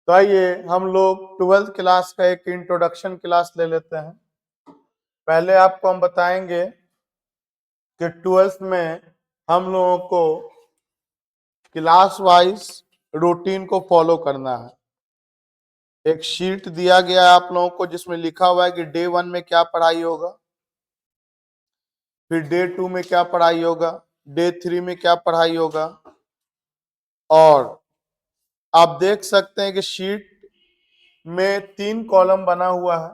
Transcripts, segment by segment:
तो आइए हम लोग 12th क्लास का एक इंट्रोडक्शन क्लास ले लेते हैं। पहले आपको हम बताएंगे कि 12th में हम लोगों को क्लास वाइज रूटीन को फॉलो करना है। एक शीट दिया गया है आप लोगों को जिसमें लिखा हुआ है कि डे 1 में क्या पढ़ाई होगा, फिर डे 2 में क्या पढ़ाई होगा, डे 3 में क्या पढ़ाई होगा। और आप देख सकते हैं कि शीट में 3 कॉलम बना हुआ है,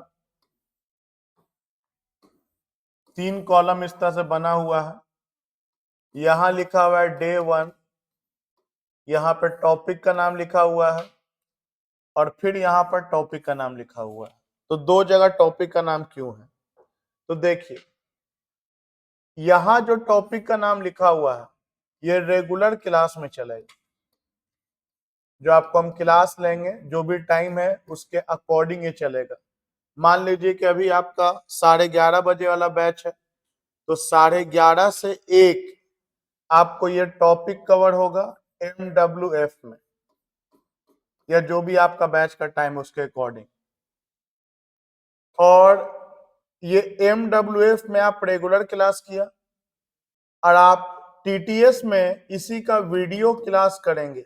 3 कॉलम इस तरह से बना हुआ है। यहां लिखा हुआ है डे 1, यहाँ पे टॉपिक का नाम लिखा हुआ है और फिर यहाँ पर टॉपिक का नाम लिखा हुआ है। तो दो जगह टॉपिक का नाम क्यों है? तो देखिए, यहाँ जो टॉपिक का नाम लिखा हुआ है ये रेगुलर क्लास में चलेगा। जो आपको हम क्लास लेंगे, जो भी टाइम है उसके अकॉर्डिंग ये चलेगा। मान लीजिए कि अभी आपका 11:30 बजे वाला बैच है, तो 11:30 से 1 आपको ये टॉपिक कवर होगा MWF में, या जो भी आपका बैच का टाइम है उसके अकॉर्डिंग। और ये MWF में आप रेगुलर क्लास किया और आप TTS में इसी का वीडियो क्लास करेंगे।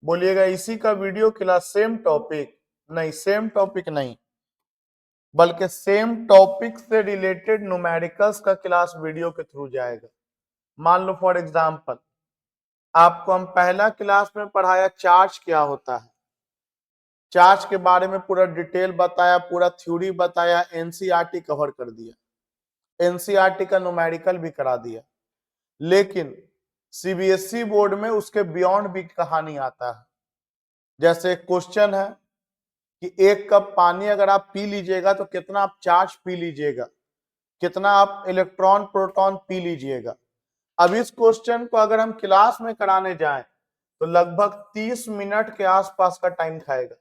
बोलिएगा इसी का वीडियो क्लास, सेम टॉपिक नहीं, सेम टॉपिक नहीं, बल्कि सेम टॉपिक से रिलेटेड न्यूमेरिकल्स का क्लास वीडियो के थ्रू जाएगा। मान लो फॉर एग्जांपल आपको हम पहला क्लास में पढ़ाया चार्ज क्या होता है, चार्ज के बारे में पूरा डिटेल बताया, पूरा थ्योरी बताया, एनसीईआरटी कवर कर दिया, एनसीईआरटी का न्यूमेरिकल भी करा दिया। लेकिन सीबीएसई बोर्ड में उसके बियॉन्ड भी कहानी आता है। जैसे क्वेश्चन है कि 1 कप पानी अगर आप पी लीजिएगा तो कितना आप चार्ज पी लीजिएगा, कितना आप इलेक्ट्रॉन प्रोटॉन पी लीजिएगा। अब इस क्वेश्चन को अगर हम क्लास में कराने जाएं तो लगभग 30 मिनट के आसपास का टाइम खाएगा।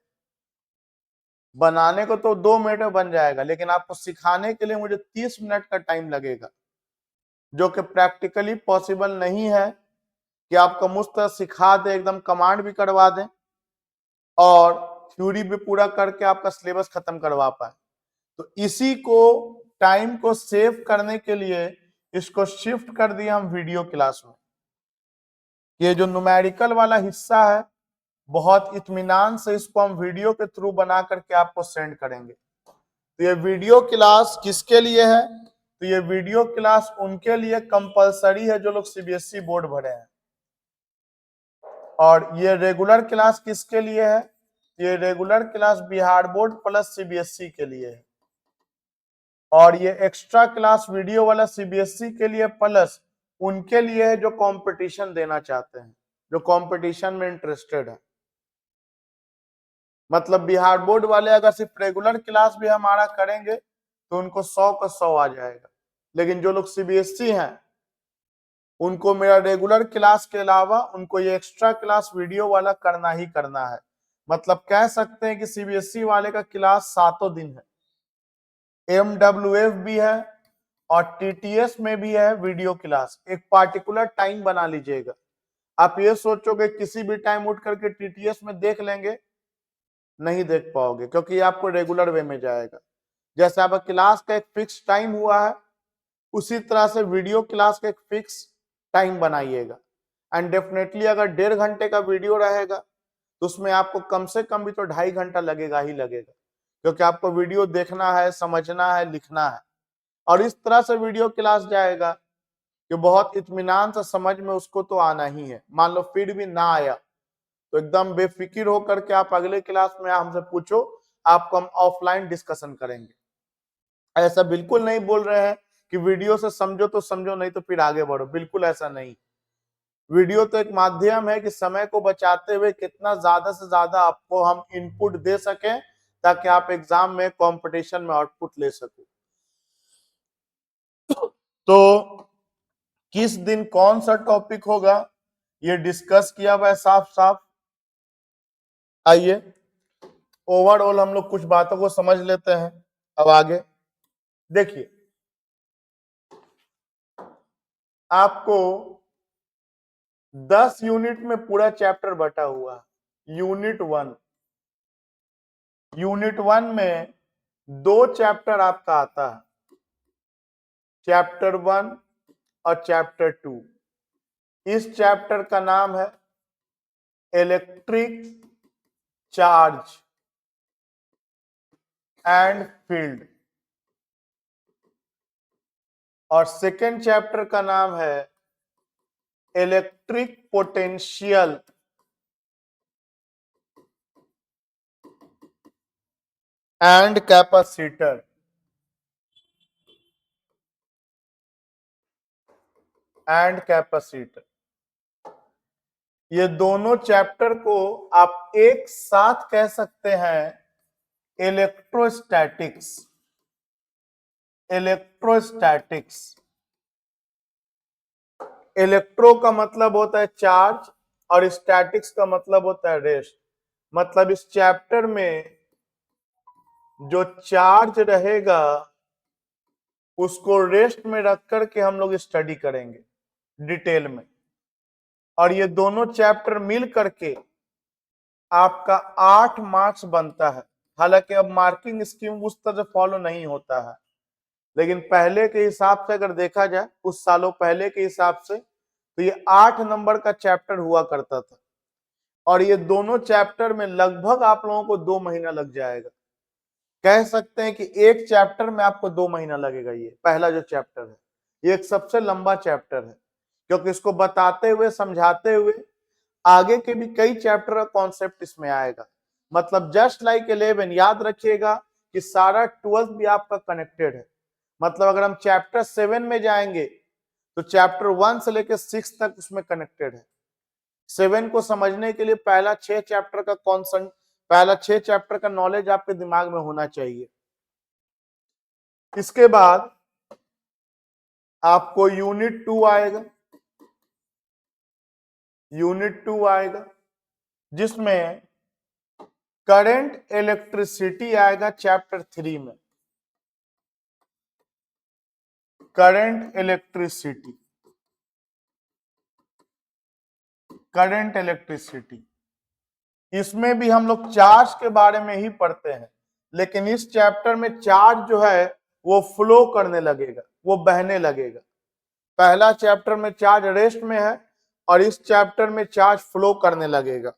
बनाने को तो 2 मिनट में बन जाएगा, लेकिन आपको सिखाने के लिए मुझे 30 मिनट का टाइम लगेगा, जो कि प्रैक्टिकली पॉसिबल नहीं है कि आपको मुझ तरह सिखा दे, एकदम कमांड भी करवा दें और थ्योरी भी पूरा करके आपका सिलेबस खत्म करवा पाए। तो इसी को, टाइम को सेव करने के लिए इसको शिफ्ट कर दिया हम वीडियो क्लास में। ये जो न्यूमेरिकल वाला हिस्सा है, बहुत इत्मीनान से इसको हम वीडियो के थ्रू बना करके आपको सेंड करेंगे। तो ये वीडियो क्लास किसके लिए है? तो ये वीडियो क्लास उनके लिए कंपलसरी है जो लोग सीबीएसई बोर्ड भरे हैं। और ये रेगुलर क्लास किसके लिए है? ये regular class Bihar board plus CBSE के लिए है। और ये एक्स्ट्रा क्लास वीडियो वाला सीबीएसई के लिए प्लस उनके लिए है जो कंपटीशन देना चाहते हैं, जो कंपटीशन में इंटरेस्टेड है। मतलब बिहार बोर्ड वाले अगर सिर्फ रेगुलर क्लास भी हमारा करेंगे तो उनको 100 का 100 आ जाएगा। लेकिन जो लोग सीबीएसई हैं उनको मेरा रेगुलर क्लास के अलावा उनको ये एक्स्ट्रा क्लास वीडियो वाला करना ही करना है। मतलब कह सकते हैं कि सीबीएसई वाले का क्लास 7 दिन है, MWF भी है और TTS में भी है वीडियो क्लास। एक पार्टिकुलर टाइम बना लीजिएगा। आप ये सोचोगे किसी भी टाइम उठ करके TTS में देख लेंगे, नहीं देख पाओगे, क्योंकि आपको रेगुलर वे में जाएगा। जैसे आपका क्लास का एक फिक्स टाइम हुआ है, उसी तरह से वीडियो क्लास का एक फिक्स टाइम बनाइएगा। एंड डेफिनेटली अगर 1.5 घंटे का वीडियो रहेगा तो उसमें आपको कम से कम भी तो 2.5 घंटा लगेगा ही लगेगा, क्योंकि आपको वीडियो देखना है, समझना है, लिखना है। और इस तरह से वीडियो क्लास जाएगा कि बहुत इत्मीनान से समझ में उसको तो आना ही है। मान लो फिर भी ना आया तो एकदम बेफिक्र होकर के आप अगले क्लास में हमसे पूछो, आपको हम ऑफलाइन डिस्कशन करेंगे। ऐसा बिल्कुल नहीं बोल रहे हैं कि वीडियो से समझो तो समझो, नहीं तो फिर आगे बढ़ो, बिल्कुल ऐसा नहीं। वीडियो तो एक माध्यम है कि समय को बचाते हुए कितना ज्यादा से ज्यादा आपको हम इनपुट दे सकें ताकि आप एग्जाम में कंपटीशन में आउटपुट ले सको। तो किस दिन कौन सा टॉपिक होगा ये डिस्कस किया हुआ है साफ साफ। आइए ओवरऑल हम लोग कुछ बातों को समझ लेते हैं। अब आगे देखिए, आपको 10 यूनिट में पूरा चैप्टर बटा हुआ है। यूनिट 1 यूनिट 1 में 2 चैप्टर आपका आता है, चैप्टर 1 और चैप्टर 2। इस चैप्टर का नाम है इलेक्ट्रिक चार्ज एंड फील्ड, और सेकेंड चैप्टर का नाम है इलेक्ट्रिक पोटेंशियल एंड कैपेसिटर। ये दोनों चैप्टर को आप एक साथ कह सकते हैं इलेक्ट्रोस्टैटिक्स। इलेक्ट्रो का मतलब होता है चार्ज और स्टैटिक्स का मतलब होता है रेस्ट। मतलब इस चैप्टर में जो चार्ज रहेगा उसको रेस्ट में रख करके हम लोग स्टडी करेंगे डिटेल में, और ये दोनों चैप्टर मिल करके आपका 8 मार्क्स बनता है। हालांकि अब मार्किंग स्कीम उस तरह फॉलो नहीं होता है, लेकिन पहले के हिसाब से अगर देखा जाए, कुछ सालों पहले के हिसाब से, तो ये 8 नंबर का चैप्टर हुआ करता था, और ये दोनों चैप्टर में लगभग आप लोगों को 2 महीना लग जाएगा। कह सकते हैं कि एक चैप्टर में आपको 2 महीना लगेगा। ये पहला जो चैप्टर है ये एक सबसे लंबा चैप्टर है, क्योंकि इसको बताते हुए समझाते हुए आगे के भी कई चैप्टर का कॉन्सेप्ट इसमें आएगा। मतलब जस्ट लाइक 11, याद रखिएगा कि सारा 12 भी आपका कनेक्टेड है। मतलब अगर हम चैप्टर 7 में जाएंगे तो चैप्टर 1 से लेकर 6 तक उसमें कनेक्टेड है। 7 को समझने के लिए पहला 6 चैप्टर का नॉलेज आपके दिमाग में होना चाहिए। इसके बाद आपको यूनिट 2 आएगा, जिसमें करंट इलेक्ट्रिसिटी आएगा चैप्टर 3 में। करंट इलेक्ट्रिसिटी इसमें भी हम लोग चार्ज के बारे में ही पढ़ते हैं, लेकिन इस चैप्टर में चार्ज जो है वो फ्लो करने लगेगा, वो बहने लगेगा। पहला चैप्टर में चार्ज रेस्ट में है और इस चैप्टर में चार्ज फ्लो करने लगेगा।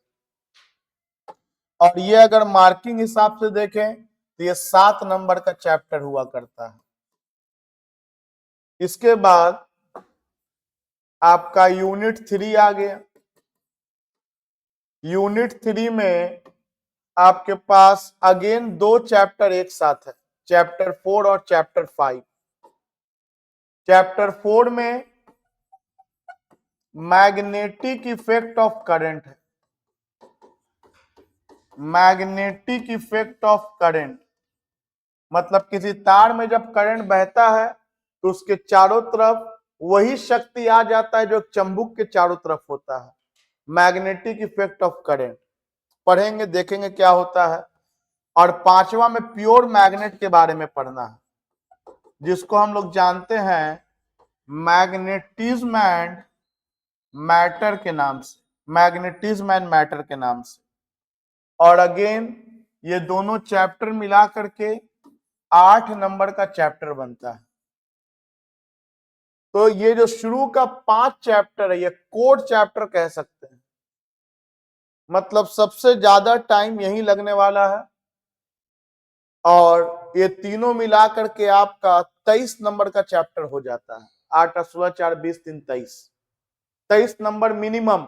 और ये अगर मार्किंग हिसाब से देखें तो ये 7 नंबर का चैप्टर हुआ करता है। इसके बाद आपका यूनिट 3 आ गया। यूनिट 3 में आपके पास अगेन 2 चैप्टर एक साथ है, चैप्टर 4 और चैप्टर 5। चैप्टर 4 में मैग्नेटिक इफेक्ट ऑफ करंट है। मैग्नेटिक इफेक्ट ऑफ करंट मतलब किसी तार में जब करंट बहता है तो उसके चारों तरफ वही शक्ति आ जाता है जो चुंबक के चारों तरफ होता है। मैग्नेटिक इफेक्ट ऑफ करंट पढ़ेंगे, देखेंगे क्या होता है। और 5वां में प्योर मैग्नेट के बारे में पढ़ना है, जिसको हम लोग जानते हैं मैग्नेटिज्म एंड मैटर के नाम से, मैग्नेटिज्म एंड मैटर के नाम से। और अगेन ये दोनों चैप्टर मिला करके 8 नंबर का चैप्टर बनता है। तो ये जो शुरू का 5 चैप्टर है ये कोर चैप्टर कह सकते हैं, मतलब सबसे ज्यादा टाइम यही लगने वाला है। और ये तीनों मिला करके आपका 23 नंबर का चैप्टर हो जाता है। 8 16 4 20 3 23 नंबर मिनिमम।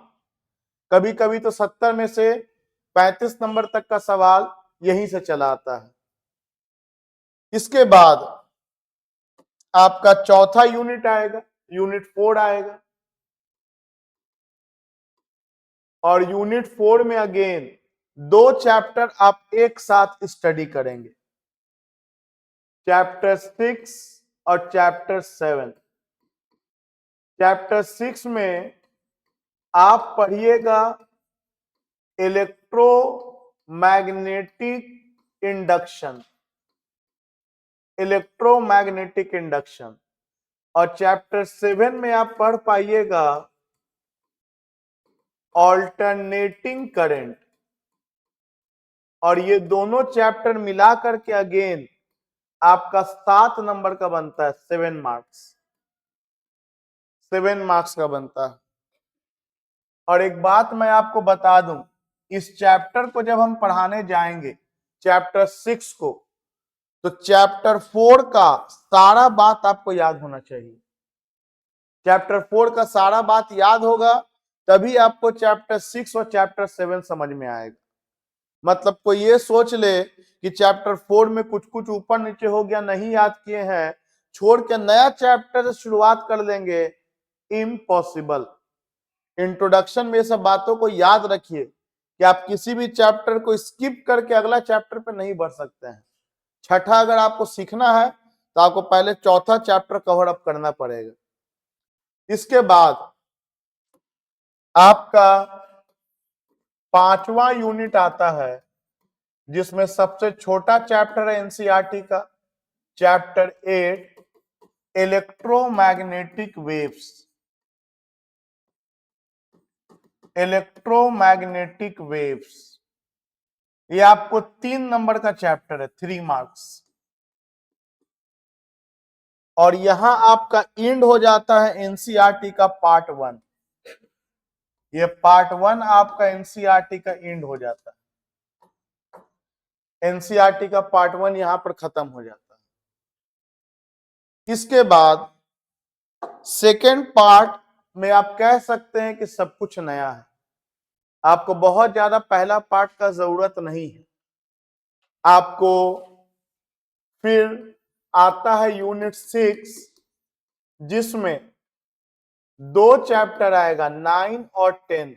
कभी कभी तो 70 में से 35 नंबर तक का सवाल यहीं से चला आता है। इसके बाद आपका चौथा यूनिट आएगा, यूनिट 4 आएगा। और यूनिट 4 में अगेन 2 चैप्टर आप एक साथ स्टडी करेंगे, चैप्टर 6 और चैप्टर 7। चैप्टर 6 में आप पढ़िएगा इलेक्ट्रोमैग्नेटिक इंडक्शन, और चैप्टर 7 में आप पढ़ पाइएगा ऑल्टरनेटिंग करंट, और ये दोनों चैप्टर मिला करके अगेन आपका 7 नंबर का बनता है, 7 मार्क्स, 7 मार्क्स का बनता है। और एक बात मैं आपको बता दूं, इस चैप्टर को जब हम पढ़ाने जाएंगे चैप्टर 6 को, तो चैप्टर 4 का सारा बात आपको याद होना चाहिए। चैप्टर 4 का सारा बात याद होगा तभी आपको चैप्टर 6 और चैप्टर 7 समझ में आएगा। मतलब कोई ये सोच ले कि चैप्टर 4 में कुछ कुछ ऊपर नीचे हो गया, नहीं याद किए हैं, छोड़ के नया चैप्टर से शुरुआत कर देंगे, इम्पॉसिबल। इंट्रोडक्शन में ये सब बातों को याद रखिए कि आप किसी भी चैप्टर को स्किप करके अगला चैप्टर पे नहीं बढ़ सकते हैं। छठा अगर आपको सीखना है तो आपको पहले चौथा चैप्टर कवर अप करना पड़ेगा। इसके बाद आपका 5वां यूनिट आता है जिसमें सबसे छोटा चैप्टर है एनसीईआरटी का, chapter 8 electromagnetic waves. Electromagnetic waves ये आपको 3 नंबर का चैप्टर है, 3 मार्क्स। और यहां आपका एंड हो जाता है एनसीईआरटी का पार्ट 1। ये पार्ट 1 आपका एनसीईआरटी का एंड हो जाता है। एनसीईआरटी का पार्ट 1 यहां पर खत्म हो जाता है। इसके बाद सेकेंड पार्ट में आप कह सकते हैं कि सब कुछ नया है, आपको बहुत ज्यादा पहला पार्ट का जरूरत नहीं है। आपको फिर आता है यूनिट 6 जिसमें 2 चैप्टर आएगा, 9 और 10।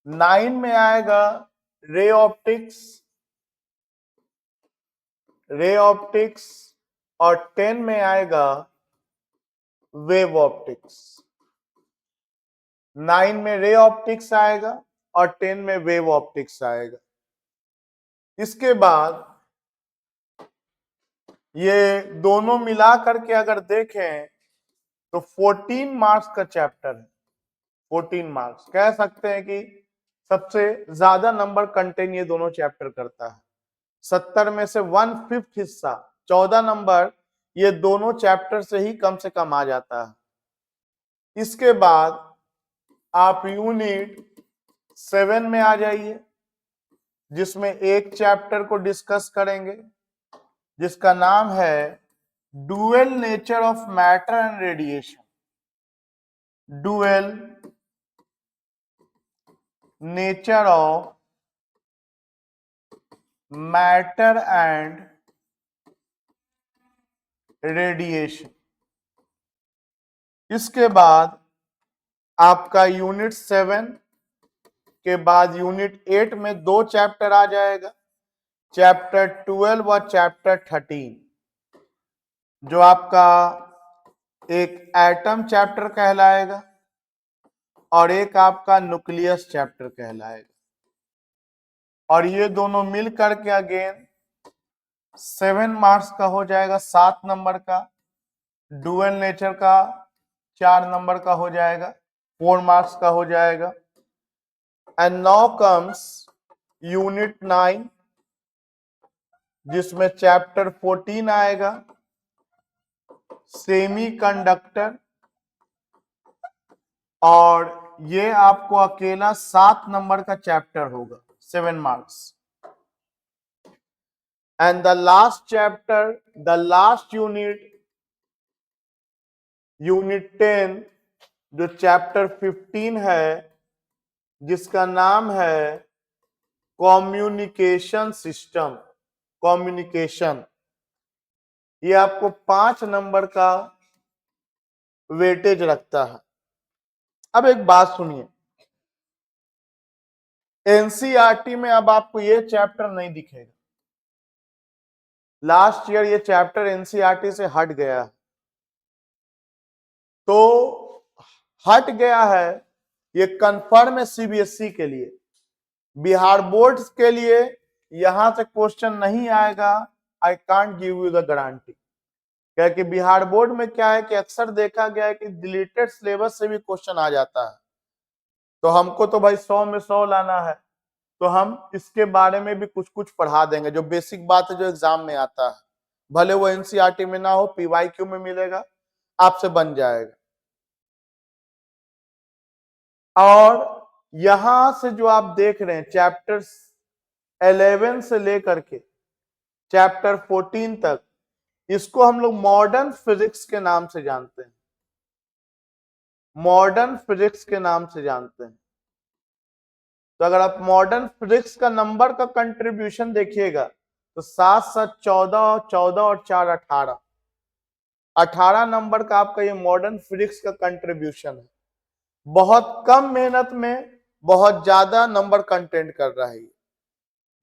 9 में आएगा रे ऑप्टिक्स, रे ऑप्टिक्स, और 10 में आएगा वेव ऑप्टिक्स। 9 में रे ऑप्टिक्स आएगा और 10 में वेव ऑप्टिक्स आएगा। इसके बाद ये दोनों मिला करके अगर देखें तो 14 मार्क्स का चैप्टर है। 14 मार्क्स कह सकते हैं कि सबसे ज्यादा नंबर कंटेन ये दोनों चैप्टर करता है। 70 में से 1/5 हिस्सा, 14 नंबर ये दोनों चैप्टर से ही कम से कम आ जाता है। इसके बाद आप यूनिट 7 में आ जाइए जिसमें एक चैप्टर को डिस्कस करेंगे जिसका नाम है dual nature of matter and radiation. Dual nature of matter and radiation. इसके बाद आपका यूनिट 7 के बाद यूनिट 8 में 2 चैप्टर आ जाएगा, चैप्टर 12 व चैप्टर 13, जो आपका एक एटम चैप्टर कहलाएगा और एक आपका न्यूक्लियस चैप्टर कहलाएगा। और ये दोनों मिल करके अगेन 7 मार्क्स का हो जाएगा, 7 नंबर का। डुअल नेचर का 4 नंबर का हो जाएगा, 4 मार्क्स का हो जाएगा। एंड नाउ कम्स यूनिट 9 जिसमें चैप्टर 14 आएगा, सेमीकंडक्टर, और ये आपको अकेला 7 नंबर का चैप्टर होगा, 7 marks. And the last chapter, the last unit, unit 10, जो चैप्टर 15 है जिसका नाम है कम्युनिकेशन सिस्टम, कम्युनिकेशन, ये आपको 5 नंबर का वेटेज रखता है। अब एक बात सुनिए, एनसीईआरटी में अब आपको ये चैप्टर नहीं दिखेगा। लास्ट ईयर ये चैप्टर एनसीईआरटी से हट गया है, तो हट गया है, ये कंफर्म है सीबीएसई के लिए। बिहार बोर्ड के लिए यहां से क्वेश्चन नहीं आएगा, I can't give you the guarantee. क्योंकि बिहार बोर्ड में क्या है कि अक्सर देखा गया है कि डिलीटेड सिलेबस से भी क्वेश्चन आ जाता है, तो हमको तो भाई 100 में 100 लाना है। तो हम इसके बारे में भी कुछ कुछ पढ़ा देंगे, जो बेसिक बात है जो एग्जाम में आता है, भले वो एनसीईआरटी में ना हो, पीवाईक्यू में मिलेगा, आपसे बन जाएगा। और यहां से जो आप देख रहे हैं चैप्टर 11 से लेकर के चैप्टर 14 तक, इसको हम लोग मॉडर्न फिजिक्स के नाम से जानते हैं, मॉडर्न फिजिक्स के नाम से जानते हैं। तो अगर आप मॉडर्न फिजिक्स का नंबर का कंट्रीब्यूशन देखिएगा तो 7 7 14, 14 और 4 18, 18 नंबर का आपका ये मॉडर्न फिजिक्स का कंट्रीब्यूशन है। बहुत कम मेहनत में बहुत ज्यादा नंबर कंटेंट कर रहा है।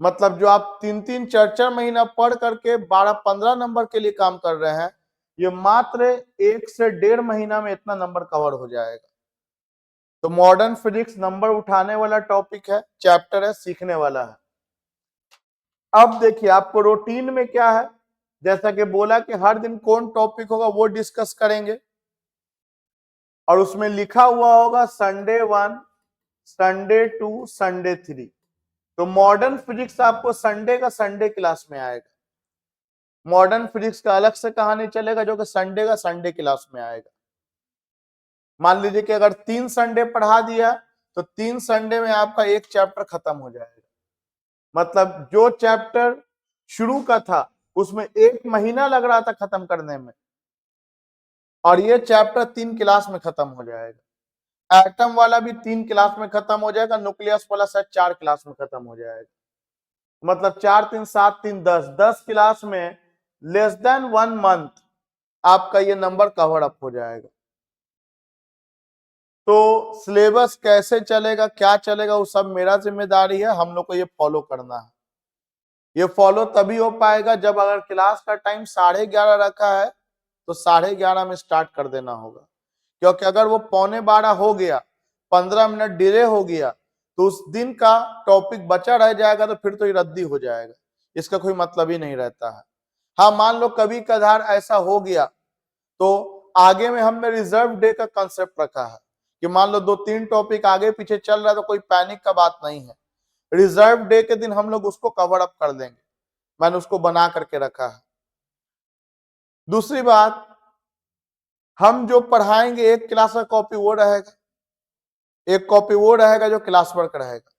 मतलब जो आप 3 4 4 महीना पढ़ करके 12 15 नंबर के लिए काम कर रहे हैं, ये मात्र 1 से 1.5 महीना में इतना नंबर कवर हो जाएगा। तो मॉडर्न फिजिक्स नंबर उठाने वाला टॉपिक है, चैप्टर है, सीखने वाला है। अब देखिए आपको रूटीन में क्या है, जैसा कि बोला कि हर दिन कौन टॉपिक होगा वो डिस्कस करेंगे, और उसमें लिखा हुआ होगा संडे 1, संडे 2, संडे 3। तो मॉडर्न फिजिक्स आपको संडे का संडे क्लास में आएगा, मॉडर्न फिजिक्स का अलग से कहानी चलेगा जो कि संडे का संडे क्लास में आएगा। मान लीजिए कि अगर 3 संडे पढ़ा दिया तो 3 संडे में आपका एक चैप्टर खत्म हो जाएगा। मतलब जो चैप्टर शुरू का था उसमें 1 महीना लग रहा था खत्म करने में, और ये चैप्टर 3 क्लास में खत्म हो जाएगा। एटम वाला भी 3 क्लास में खत्म हो जाएगा, न्यूक्लियस वाला शायद 4 क्लास में खत्म हो जाएगा। मतलब 4 3 7 3 10, 10 क्लास में लेस देन 1 मंथ आपका ये नंबर कवर अप हो जाएगा। तो सिलेबस कैसे चलेगा, क्या चलेगा, वो सब मेरा जिम्मेदारी है, हम लोग को ये फॉलो करना है। ये फॉलो तभी हो पाएगा जब अगर क्लास का टाइम 11:30 रखा है तो 11:30 में स्टार्ट कर देना होगा, क्योंकि अगर वो 11:45 हो गया, 15 मिनट डिले हो गया, तो उस दिन का टॉपिक बचा रह जाएगा, तो फिर तो ये रद्दी हो जाएगा, इसका कोई मतलब ही नहीं रहता है। हाँ, मान लो कभी कभार ऐसा हो गया तो आगे में हमने रिजर्व डे का कंसेप्ट रखा है कि मान लो 2-3 टॉपिक आगे पीछे चल रहा है तो कोई पैनिक का बात नहीं है, रिजर्व डे के दिन हम लोग उसको कवर अप कर देंगे, मैंने उसको बना करके रखा है। दूसरी बात, हम जो पढ़ाएंगे एक क्लास का कॉपी वो रहेगा, एक कॉपी वो रहेगा जो क्लास वर्क रहेगा।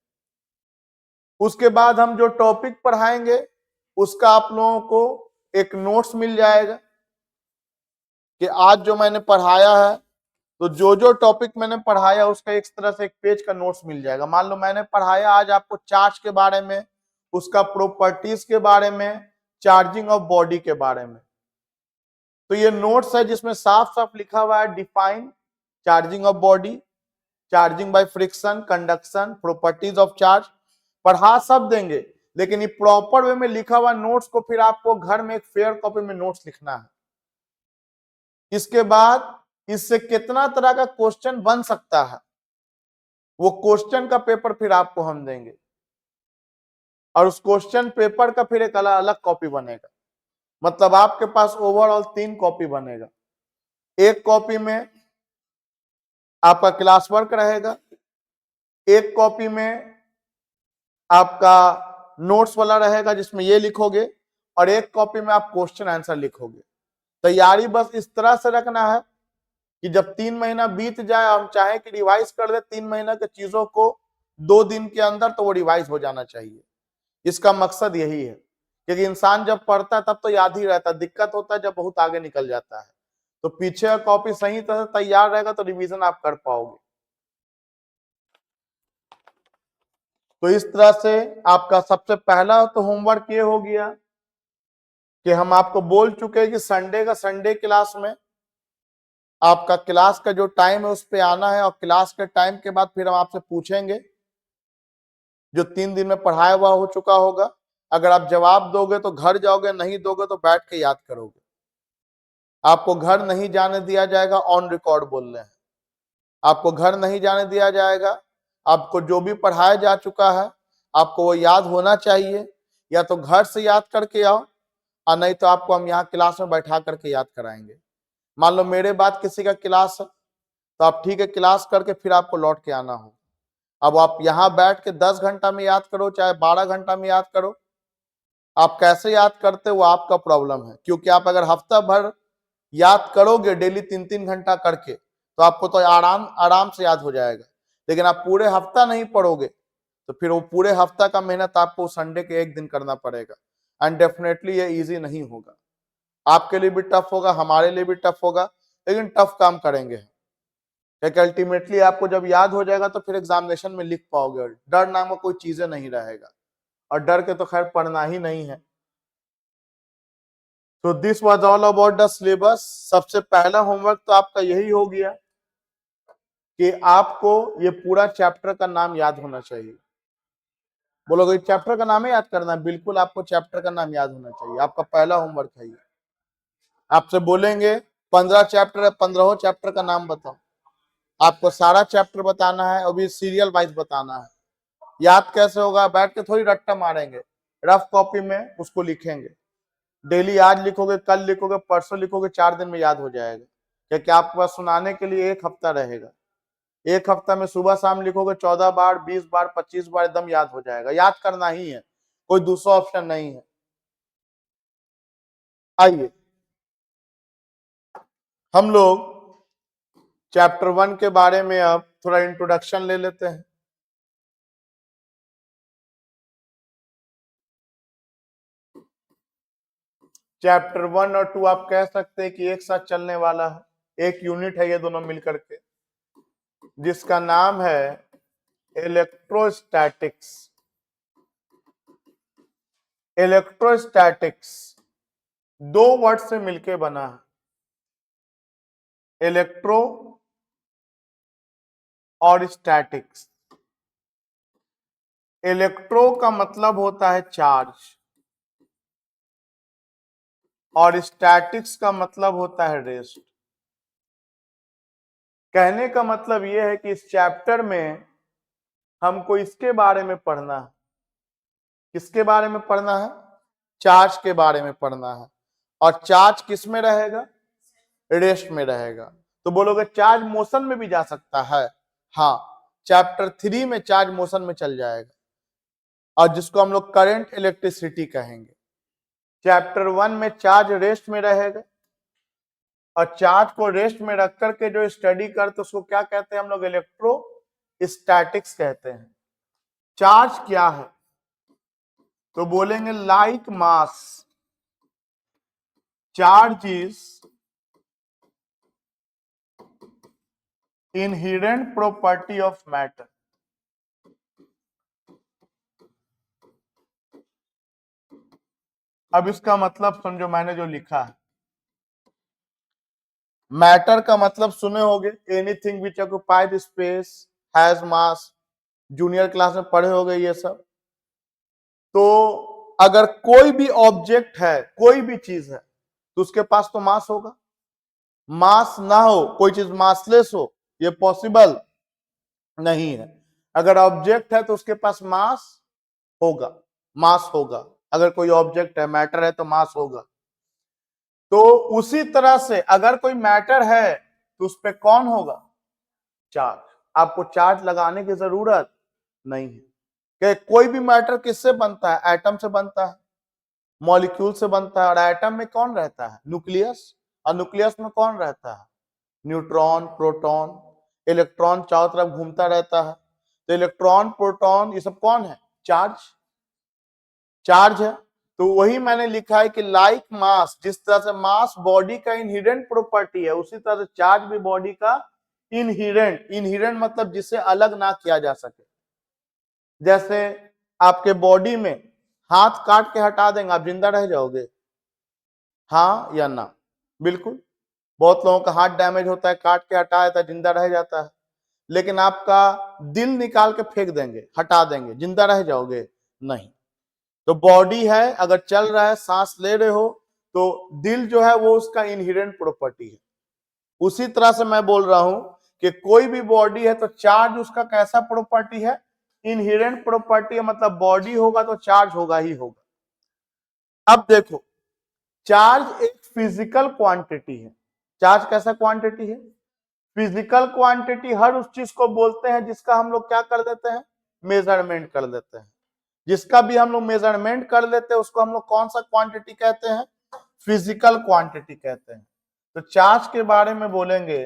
उसके बाद हम जो टॉपिक पढ़ाएंगे उसका आप लोगों को एक नोट्स मिल जाएगा कि आज जो मैंने पढ़ाया है, तो जो जो टॉपिक मैंने पढ़ाया उसका एक तरह से एक पेज का नोट्स मिल जाएगा। मान लो मैंने पढ़ाया आज आपको चार्ज के बारे में, उसका प्रॉपर्टीज के बारे में, चार्जिंग ऑफ बॉडी के बारे में, तो ये नोट्स है जिसमें साफ साफ लिखा हुआ है define charging of body, charging by friction, conduction, properties of charge, पढ़ा सब देंगे, लेकिन ये प्रॉपर वे में लिखा हुआ नोट्स को फिर आपको घर में एक फेयर कॉपी में नोट्स लिखना है। इसके बाद इससे कितना तरह का क्वेश्चन बन सकता है, वो क्वेश्चन का पेपर फिर आपको हम देंगे, और उस क्वेश्चन पेपर का फिर एक अलग कॉपी बनेगा। मतलब आपके पास ओवरऑल 3 कॉपी बनेगा। एक कॉपी में आपका क्लास वर्क रहेगा, एक कॉपी में आपका नोट्स वाला रहेगा जिसमें ये लिखोगे, और एक कॉपी में आप क्वेश्चन आंसर लिखोगे। तैयारी बस इस तरह से रखना है कि जब 3 महीना बीत जाए, हम चाहे कि रिवाइज कर दे 3 महीना के चीजों को 2 दिन के अंदर, तो वो रिवाइज हो जाना चाहिए। इसका मकसद यही है, क्योंकि इंसान जब पढ़ता है तब तो याद ही रहता है, दिक्कत होता है जब बहुत आगे निकल जाता है। तो पीछे का कॉपी सही तरह से तैयार रहेगा तो रिवीजन आप कर पाओगे। तो इस तरह से आपका सबसे पहला तो होमवर्क ये हो गया कि हम आपको बोल चुके हैं कि संडे का संडे क्लास में आपका क्लास का जो टाइम है उस पे आना है, और क्लास के टाइम के बाद फिर हम आपसे पूछेंगे जो 3 दिन में पढ़ाया हुआ हो चुका होगा। अगर आप जवाब दोगे तो घर जाओगे, नहीं दोगे तो बैठ के याद करोगे। आपको घर नहीं जाने दिया जाएगा, ऑन रिकॉर्ड बोल रहे हैं, आपको घर नहीं जाने दिया जाएगा। आपको जो भी पढ़ाया जा चुका है आपको वो याद होना चाहिए, या तो घर से याद करके आओ, और नहीं तो आपको हम यहाँ क्लास में बैठा करके याद कराएंगे। मान लो मेरे बाद किसी का क्लास है तो आप ठीक है क्लास करके फिर आपको लौट के आना हो, अब आप यहां बैठ के 10 घंटा में याद करो चाहे 12 घंटा में याद करो, आप कैसे याद करते हो आपका प्रॉब्लम है। क्योंकि आप अगर हफ्ता भर याद करोगे डेली 3-3 घंटा करके तो आपको तो आराम आराम से याद हो जाएगा। लेकिन आप पूरे हफ्ता नहीं पढ़ोगे तो फिर वो पूरे हफ्ता का मेहनत आपको संडे के एक दिन करना पड़ेगा, एंड डेफिनेटली ये इजी नहीं होगा। आपके लिए भी टफ होगा, हमारे लिए भी टफ होगा, लेकिन टफ काम करेंगे। क्योंकि अल्टीमेटली आपको जब याद हो जाएगा तो फिर एग्जामिनेशन में लिख पाओगे, डर नाम का कोई चीजें नहीं रहेगा, और डर के तो खैर पढ़ना ही नहीं है। तो this was all about the syllabus. सबसे पहला होमवर्क तो आपका यही हो गया कि आपको ये पूरा चैप्टर का नाम याद होना चाहिए। बोलोगे चैप्टर का नाम ही याद करना है? बिल्कुल आपको चैप्टर का नाम याद होना चाहिए, आपका पहला होमवर्क है ये। आपसे बोलेंगे 15 चैप्टर है, 15 चैप्टर का नाम बताओ। आपको सारा चैप्टर बताना है और भी सीरियल वाइज बताना है। याद कैसे होगा? बैठ के थोड़ी रट्टा मारेंगे, रफ कॉपी में उसको लिखेंगे। डेली आज लिखोगे, कल लिखोगे, परसों लिखोगे, 4 दिन में याद हो जाएगा। क्योंकि आपके पास सुनाने के लिए 1 हफ्ता रहेगा। 1 हफ्ता में सुबह शाम लिखोगे 14 बार, 20 बार, 25 बार, एकदम याद हो जाएगा। याद करना ही है, कोई दूसरा ऑप्शन नहीं है। आइए हम लोग चैप्टर 1 के बारे में अब थोड़ा इंट्रोडक्शन ले लेते हैं। चैप्टर 1 और 2 आप कह सकते हैं कि एक साथ चलने वाला है, एक यूनिट है ये दोनों मिलकर के, जिसका नाम है इलेक्ट्रोस्टैटिक्स। इलेक्ट्रोस्टैटिक्स 2 वर्ड से मिलके बना है, इलेक्ट्रो और स्टैटिक्स। इलेक्ट्रो का मतलब होता है चार्ज, और स्टैटिक्स का मतलब होता है रेस्ट। कहने का मतलब यह है कि इस चैप्टर में हमको इसके बारे में पढ़ना है। किसके बारे में पढ़ना है? चार्ज के बारे में पढ़ना है। और चार्ज किस में रहेगा? रेस्ट में रहेगा। तो बोलोगे चार्ज मोशन में भी जा सकता है? हाँ, चैप्टर 3 में चार्ज मोशन में चल जाएगा, और जिसको हम लोग करंट इलेक्ट्रिसिटी कहेंगे। चैप्टर 1 में चार्ज रेस्ट में रहेगा, और चार्ज को रेस्ट में रख करके जो स्टडी करते उसको क्या कहते हैं हम लोग? इलेक्ट्रो स्टैटिक्स कहते हैं। चार्ज क्या है? तो बोलेंगे like mass, charge is inherent property of matter. अब इसका मतलब समझो, मैंने जो लिखा है, मैटर का मतलब सुने होगे, anything which occupy the space has mass. Junior class में पढ़े होगे ये सब। तो अगर कोई भी ऑब्जेक्ट है, कोई भी चीज है, तो उसके पास तो मास होगा। मास ना हो, कोई चीज मासलेस हो, ये पॉसिबल नहीं है। अगर ऑब्जेक्ट है तो उसके पास मास होगा, मास होगा। अगर कोई ऑब्जेक्ट है, मैटर है, तो मास होगा। तो उसी तरह से अगर कोई मैटर है तो उस पर कौन होगा? चार्ज। आपको चार्ज लगाने की जरूरत नहीं है। कि कोई भी मैटर किससे बनता है? एटम से बनता है, मॉलिक्यूल से बनता है। और एटम में कौन रहता है? न्यूक्लियस। और न्यूक्लियस में कौन रहता है? Neutron, proton. इलेक्ट्रॉन चारों तरफ घूमता रहता है। तो इलेक्ट्रॉन, प्रोटॉन, ये सब कौन है? चार्ज। चार्ज है। तो वही मैंने लिखा है कि लाइक मास, जिस तरह से मास बॉडी का इनहेरेंट प्रॉपर्टी है, उसी तरह से चार्ज भी बॉडी का इनहेरेंट। इनहेरेंट मतलब जिसे अलग ना किया जा सके। जैसे आपके बॉडी में हाथ काट के हटा देंगे, आप जिंदा रह जाओगे? हाँ या ना? बिल्कुल। बहुत लोगों का हाथ डैमेज होता है, काट के हटा देता है, जिंदा रह जाता है। लेकिन आपका दिल निकाल के फेंक देंगे, हटा देंगे, जिंदा रह जाओगे? नहीं। तो बॉडी है, अगर चल रहा है, सांस ले रहे हो, तो दिल जो है वो उसका इनहेरेंट प्रॉपर्टी है। उसी तरह से मैं बोल रहा हूं कि कोई भी बॉडी है तो चार्ज उसका कैसा प्रॉपर्टी है? इनहेरेंट प्रॉपर्टी है। मतलब बॉडी होगा तो चार्ज होगा ही होगा। अब देखो, चार्ज एक फिजिकल क्वांटिटी है। चार्ज कैसा क्वांटिटी है? फिजिकल क्वांटिटी हर उस चीज को बोलते हैं जिसका हम लोग क्या कर देते हैं, मेजरमेंट कर देते हैं। जिसका भी हम लोग मेजरमेंट कर लेते हैं उसको हम लोग कौन सा क्वांटिटी कहते हैं, फिजिकल क्वांटिटी कहते हैं। तो चार्ज के बारे में बोलेंगे,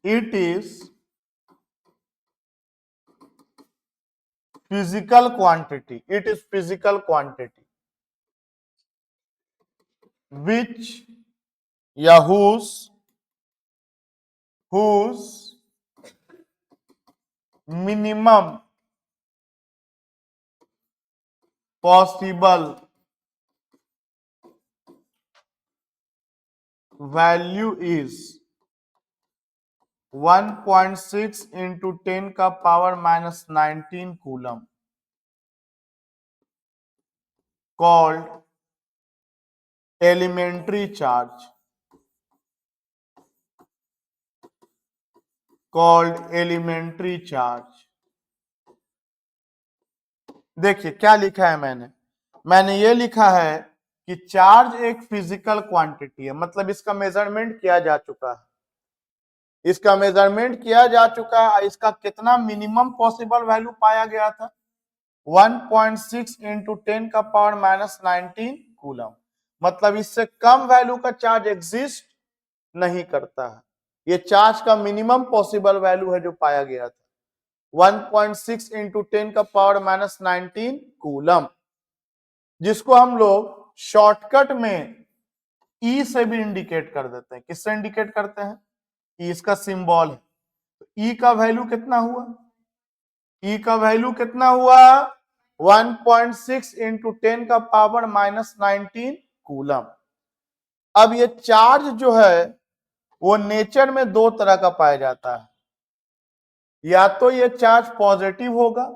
it is physical quantity, it is physical quantity which या whose minimum possible value is 1.6 into 10 का power minus 19 coulomb, called elementary charge, called elementary charge। देखिए क्या लिखा है मैंने ये लिखा है कि चार्ज एक फिजिकल क्वांटिटी है, मतलब इसका मेजरमेंट किया जा चुका है, इसका मेजरमेंट किया जा चुका है। इसका कितना मिनिमम पॉसिबल वैल्यू पाया गया था, 1.6 इंटू 10 का पावर माइनस 19 कूलम, मतलब इससे कम वैल्यू का चार्ज एग्जिस्ट नहीं करता है। ये चार्ज का मिनिमम पॉसिबल वैल्यू है जो पाया गया था, 1.6 इंटू 10 का पावर माइनस 19 कूलम, जिसको हम लोग शॉर्टकट में ई से भी इंडिकेट कर देते हैं। किससे इंडिकेट करते हैं, इसका सिंबल है। तो ई का वैल्यू कितना हुआ, ई का वैल्यू कितना हुआ, 1.6 इंटू 10 का पावर माइनस 19 कूलम। अब ये चार्ज जो है वो नेचर में दो तरह का पाया जाता है, या तो ये चार्ज पॉजिटिव होगा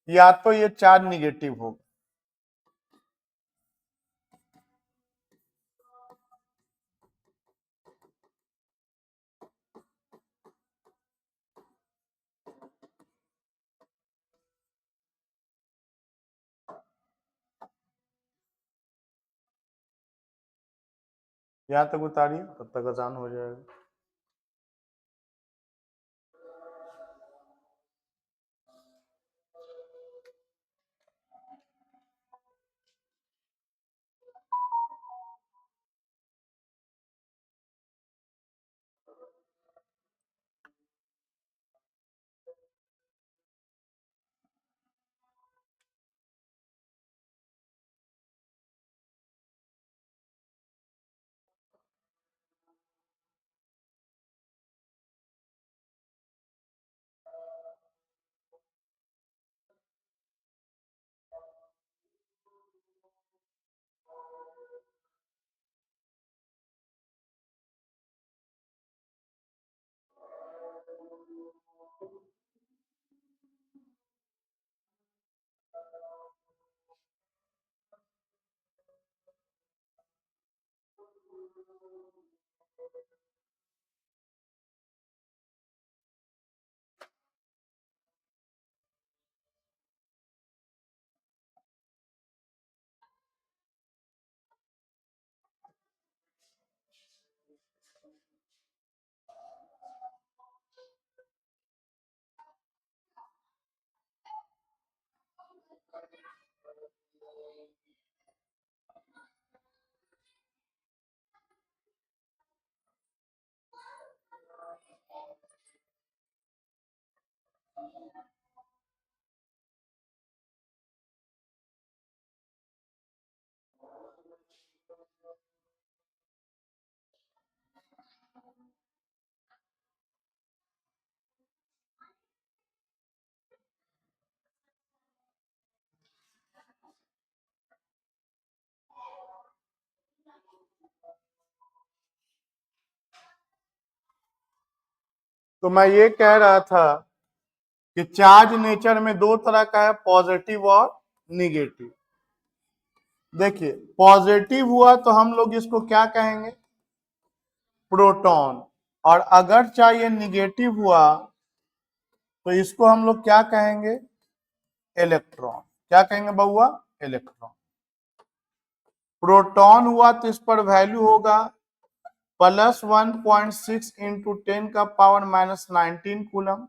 या तो ये चार्ज निगेटिव होगा। यहां तक उतारिए तब तक आसान हो जाएगा। तो मैं ये कह रहा था कि चार्ज नेचर में दो तरह का है, पॉजिटिव और निगेटिव। देखिए पॉजिटिव हुआ तो हम लोग इसको क्या कहेंगे, प्रोटॉन, और अगर चाहिए निगेटिव हुआ तो इसको हम लोग क्या कहेंगे, इलेक्ट्रॉन। क्या कहेंगे बउआ, इलेक्ट्रॉन। प्रोटॉन हुआ तो इस पर वैल्यू होगा प्लस 1.6 इंटू 10 का पावर माइनस 19 कूलम,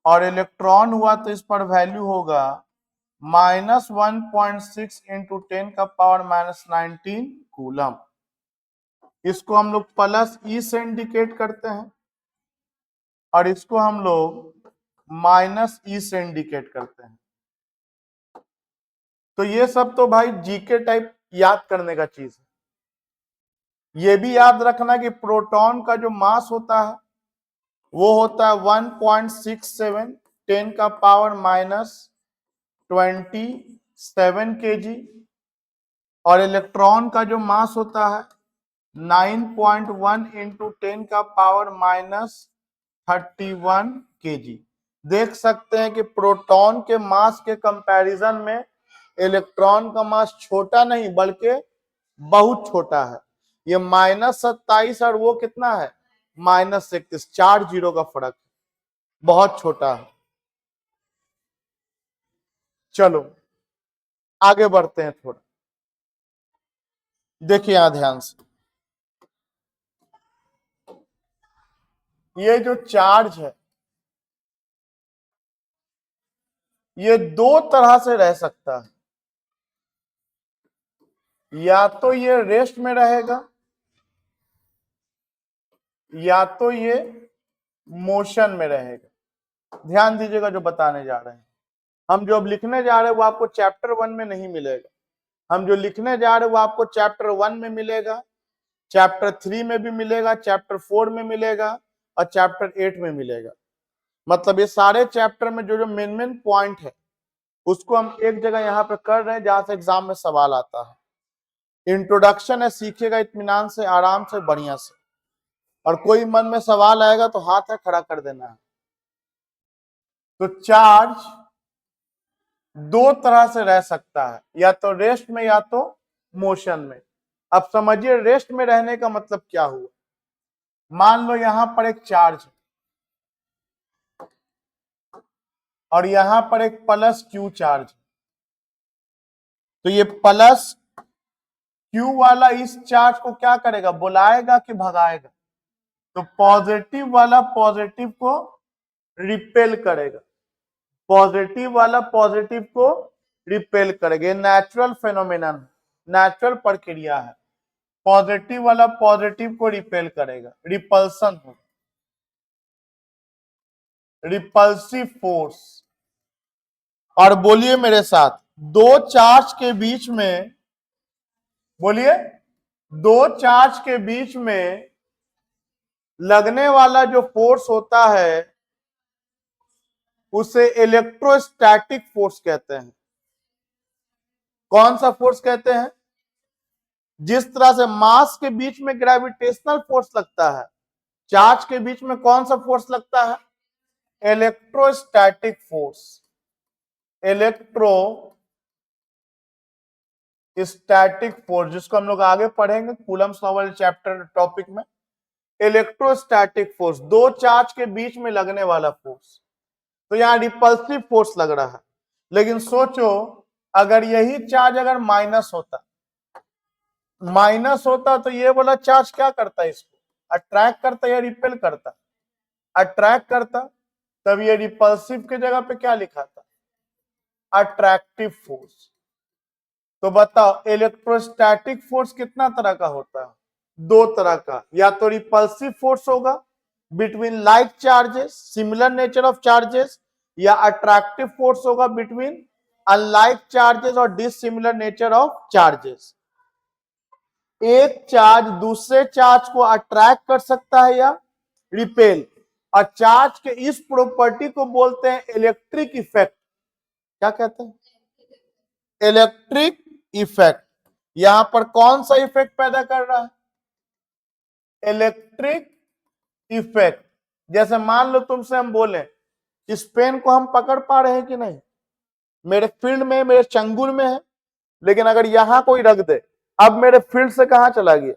और इलेक्ट्रॉन हुआ तो इस पर वैल्यू होगा माइनस 1.6 इंटू 10 का पावर माइनस 19 कूलम। इसको हम लोग प्लस ई से इंडिकेट करते हैं और इसको हम लोग माइनस ई से इंडिकेट करते हैं। तो ये सब तो भाई जीके टाइप याद करने का चीज है। ये भी याद रखना कि प्रोटॉन का जो मास होता है वो होता है 1.67 10 का पावर माइनस 27 kg, और इलेक्ट्रॉन का जो मास होता है 9.1 इंटू 10 का पावर माइनस 31 kg। देख सकते हैं कि प्रोटॉन के मास के कंपैरिजन में इलेक्ट्रॉन का मास छोटा नहीं बल्कि बहुत छोटा है। ये -27 और वो कितना है -31, 4 जीरो का फर्क है, बहुत छोटा है। चलो आगे बढ़ते हैं थोड़ा, देखिए यहां ध्यान से, ये जो चार्ज है ये दो तरह से रह सकता है, या तो ये रेस्ट में रहेगा या तो ये मोशन में रहेगा। ध्यान दीजिएगा जो बताने जा रहे हैं, हम जो अब लिखने जा रहे हैं वो आपको चैप्टर 1 में नहीं मिलेगा। हम जो लिखने जा रहे हैं वो आपको चैप्टर 1 में मिलेगा, चैप्टर 3 में भी मिलेगा, चैप्टर 4 में मिलेगा और चैप्टर 8 में मिलेगा। मतलब ये सारे चैप्टर में जो जो मेन पॉइंट है उसको हम एक जगह यहाँ पे कर रहे हैं जहां से एग्जाम में सवाल आता है। इंट्रोडक्शन है, सीखिएगा इत्मीनान से, आराम से, बढ़िया से, और कोई मन में सवाल आएगा तो हाथ है खड़ा कर देना है। तो चार्ज दो तरह से रह सकता है, या तो रेस्ट में या तो मोशन में। अब समझिए रेस्ट में रहने का मतलब क्या हुआ। मान लो यहां पर एक चार्ज है और यहां पर एक प्लस क्यू चार्ज है, तो ये प्लस क्यू वाला इस चार्ज को क्या करेगा, बुलाएगा कि भगाएगा? तो पॉजिटिव वाला पॉजिटिव को रिपेल करेगा, पॉजिटिव वाला पॉजिटिव को रिपेल करेगा। ये नेचुरल फेनोमेनन, नेचुरल प्रक्रिया है। पॉजिटिव वाला पॉजिटिव को रिपेल करेगा, रिपल्सन होगा, रिपल्सिव फोर्स। और बोलिए मेरे साथ, दो चार्ज के बीच में, बोलिए, दो चार्ज के बीच में लगने वाला जो फोर्स होता है उसे इलेक्ट्रोस्टैटिक फोर्स कहते हैं। कौन सा फोर्स कहते हैं? जिस तरह से मास के बीच में ग्रेविटेशनल फोर्स लगता है, चार्ज के बीच में कौन सा फोर्स लगता है? इलेक्ट्रोस्टैटिक फोर्स, इलेक्ट्रोस्टैटिक फोर्स, जिसको हम लोग आगे पढ़ेंगे कूलम्स लॉ वाले चैप्टर टॉपिक में। इलेक्ट्रोस्टैटिक फोर्स, दो चार्ज के बीच में लगने वाला फोर्स। तो यहां रिपल्सिव फोर्स लग रहा है, लेकिन सोचो अगर यही चार्ज अगर माइनस होता तो ये वाला चार्ज क्या करता है, इसको अट्रैक्ट करता या रिपेल करता? अट्रैक्ट करता। तब ये रिपल्सिव के जगह पे क्या लिखा था? Attractive force. तो बताओ इलेक्ट्रोस्टैटिक फोर्स कितना तरह का होता है? दो तरह का, या तो रिपल्सिव फोर्स होगा between like charges, similar nature of charges, या अट्रैक्टिव फोर्स होगा बिटवीन अनलाइक चार्जेस और डिसिमिलर नेचर ऑफ चार्जेस। एक चार्ज दूसरे चार्ज को अट्रैक्ट कर सकता है या रिपेल, और चार्ज के इस प्रॉपर्टी को बोलते हैं इलेक्ट्रिक इफेक्ट। क्या कहते हैं? Electric effect. यहां पर कौन सा इफेक्ट पैदा कर रहा है? Electric effect. जैसे मान लो तुमसे हम बोले इस पेन को हम पकड़ पा रहे हैं कि नहीं? मेरे फील्ड में, मेरे चंगुल में है, लेकिन अगर यहां कोई रख दे, अब मेरे फील्ड से कहां चला गया?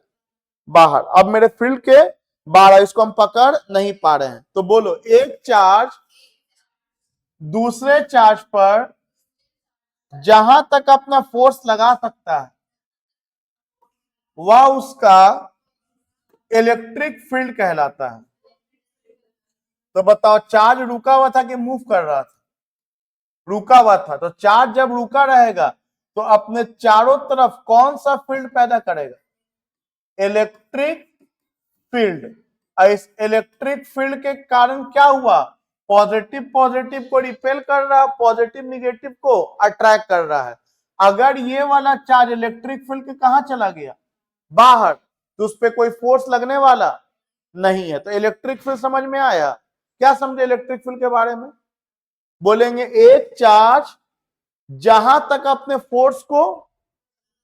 बाहर। अब मेरे फील्ड के बाहर, इसको हम पकड़ नहीं पा रहे हैं। तो बोलो एक चार्ज दूसरे चार्ज पर जहां तक अपना फोर्स लगा सकता है वह उसका इलेक्ट्रिक फील्ड कहलाता है। तो बताओ चार्ज रुका हुआ था कि मूव कर रहा था? रुका हुआ था। तो चार्ज जब रुका रहेगा तो अपने चारों तरफ कौन सा फील्ड पैदा करेगा? Electric field. इस इलेक्ट्रिक फील्ड के कारण क्या हुआ? पॉजिटिव पॉजिटिव को रिपेल कर रहा है, पॉजिटिव निगेटिव को अट्रैक्ट कर रहा है। अगर ये वाला चार्ज इलेक्ट्रिक फील्ड के कहां चला गया? बाहर, तो उस पर कोई फोर्स लगने वाला नहीं है। तो इलेक्ट्रिक फील्ड समझ में आया? क्या समझे इलेक्ट्रिक फील्ड के बारे में? बोलेंगे एक चार्ज जहां तक अपने फोर्स को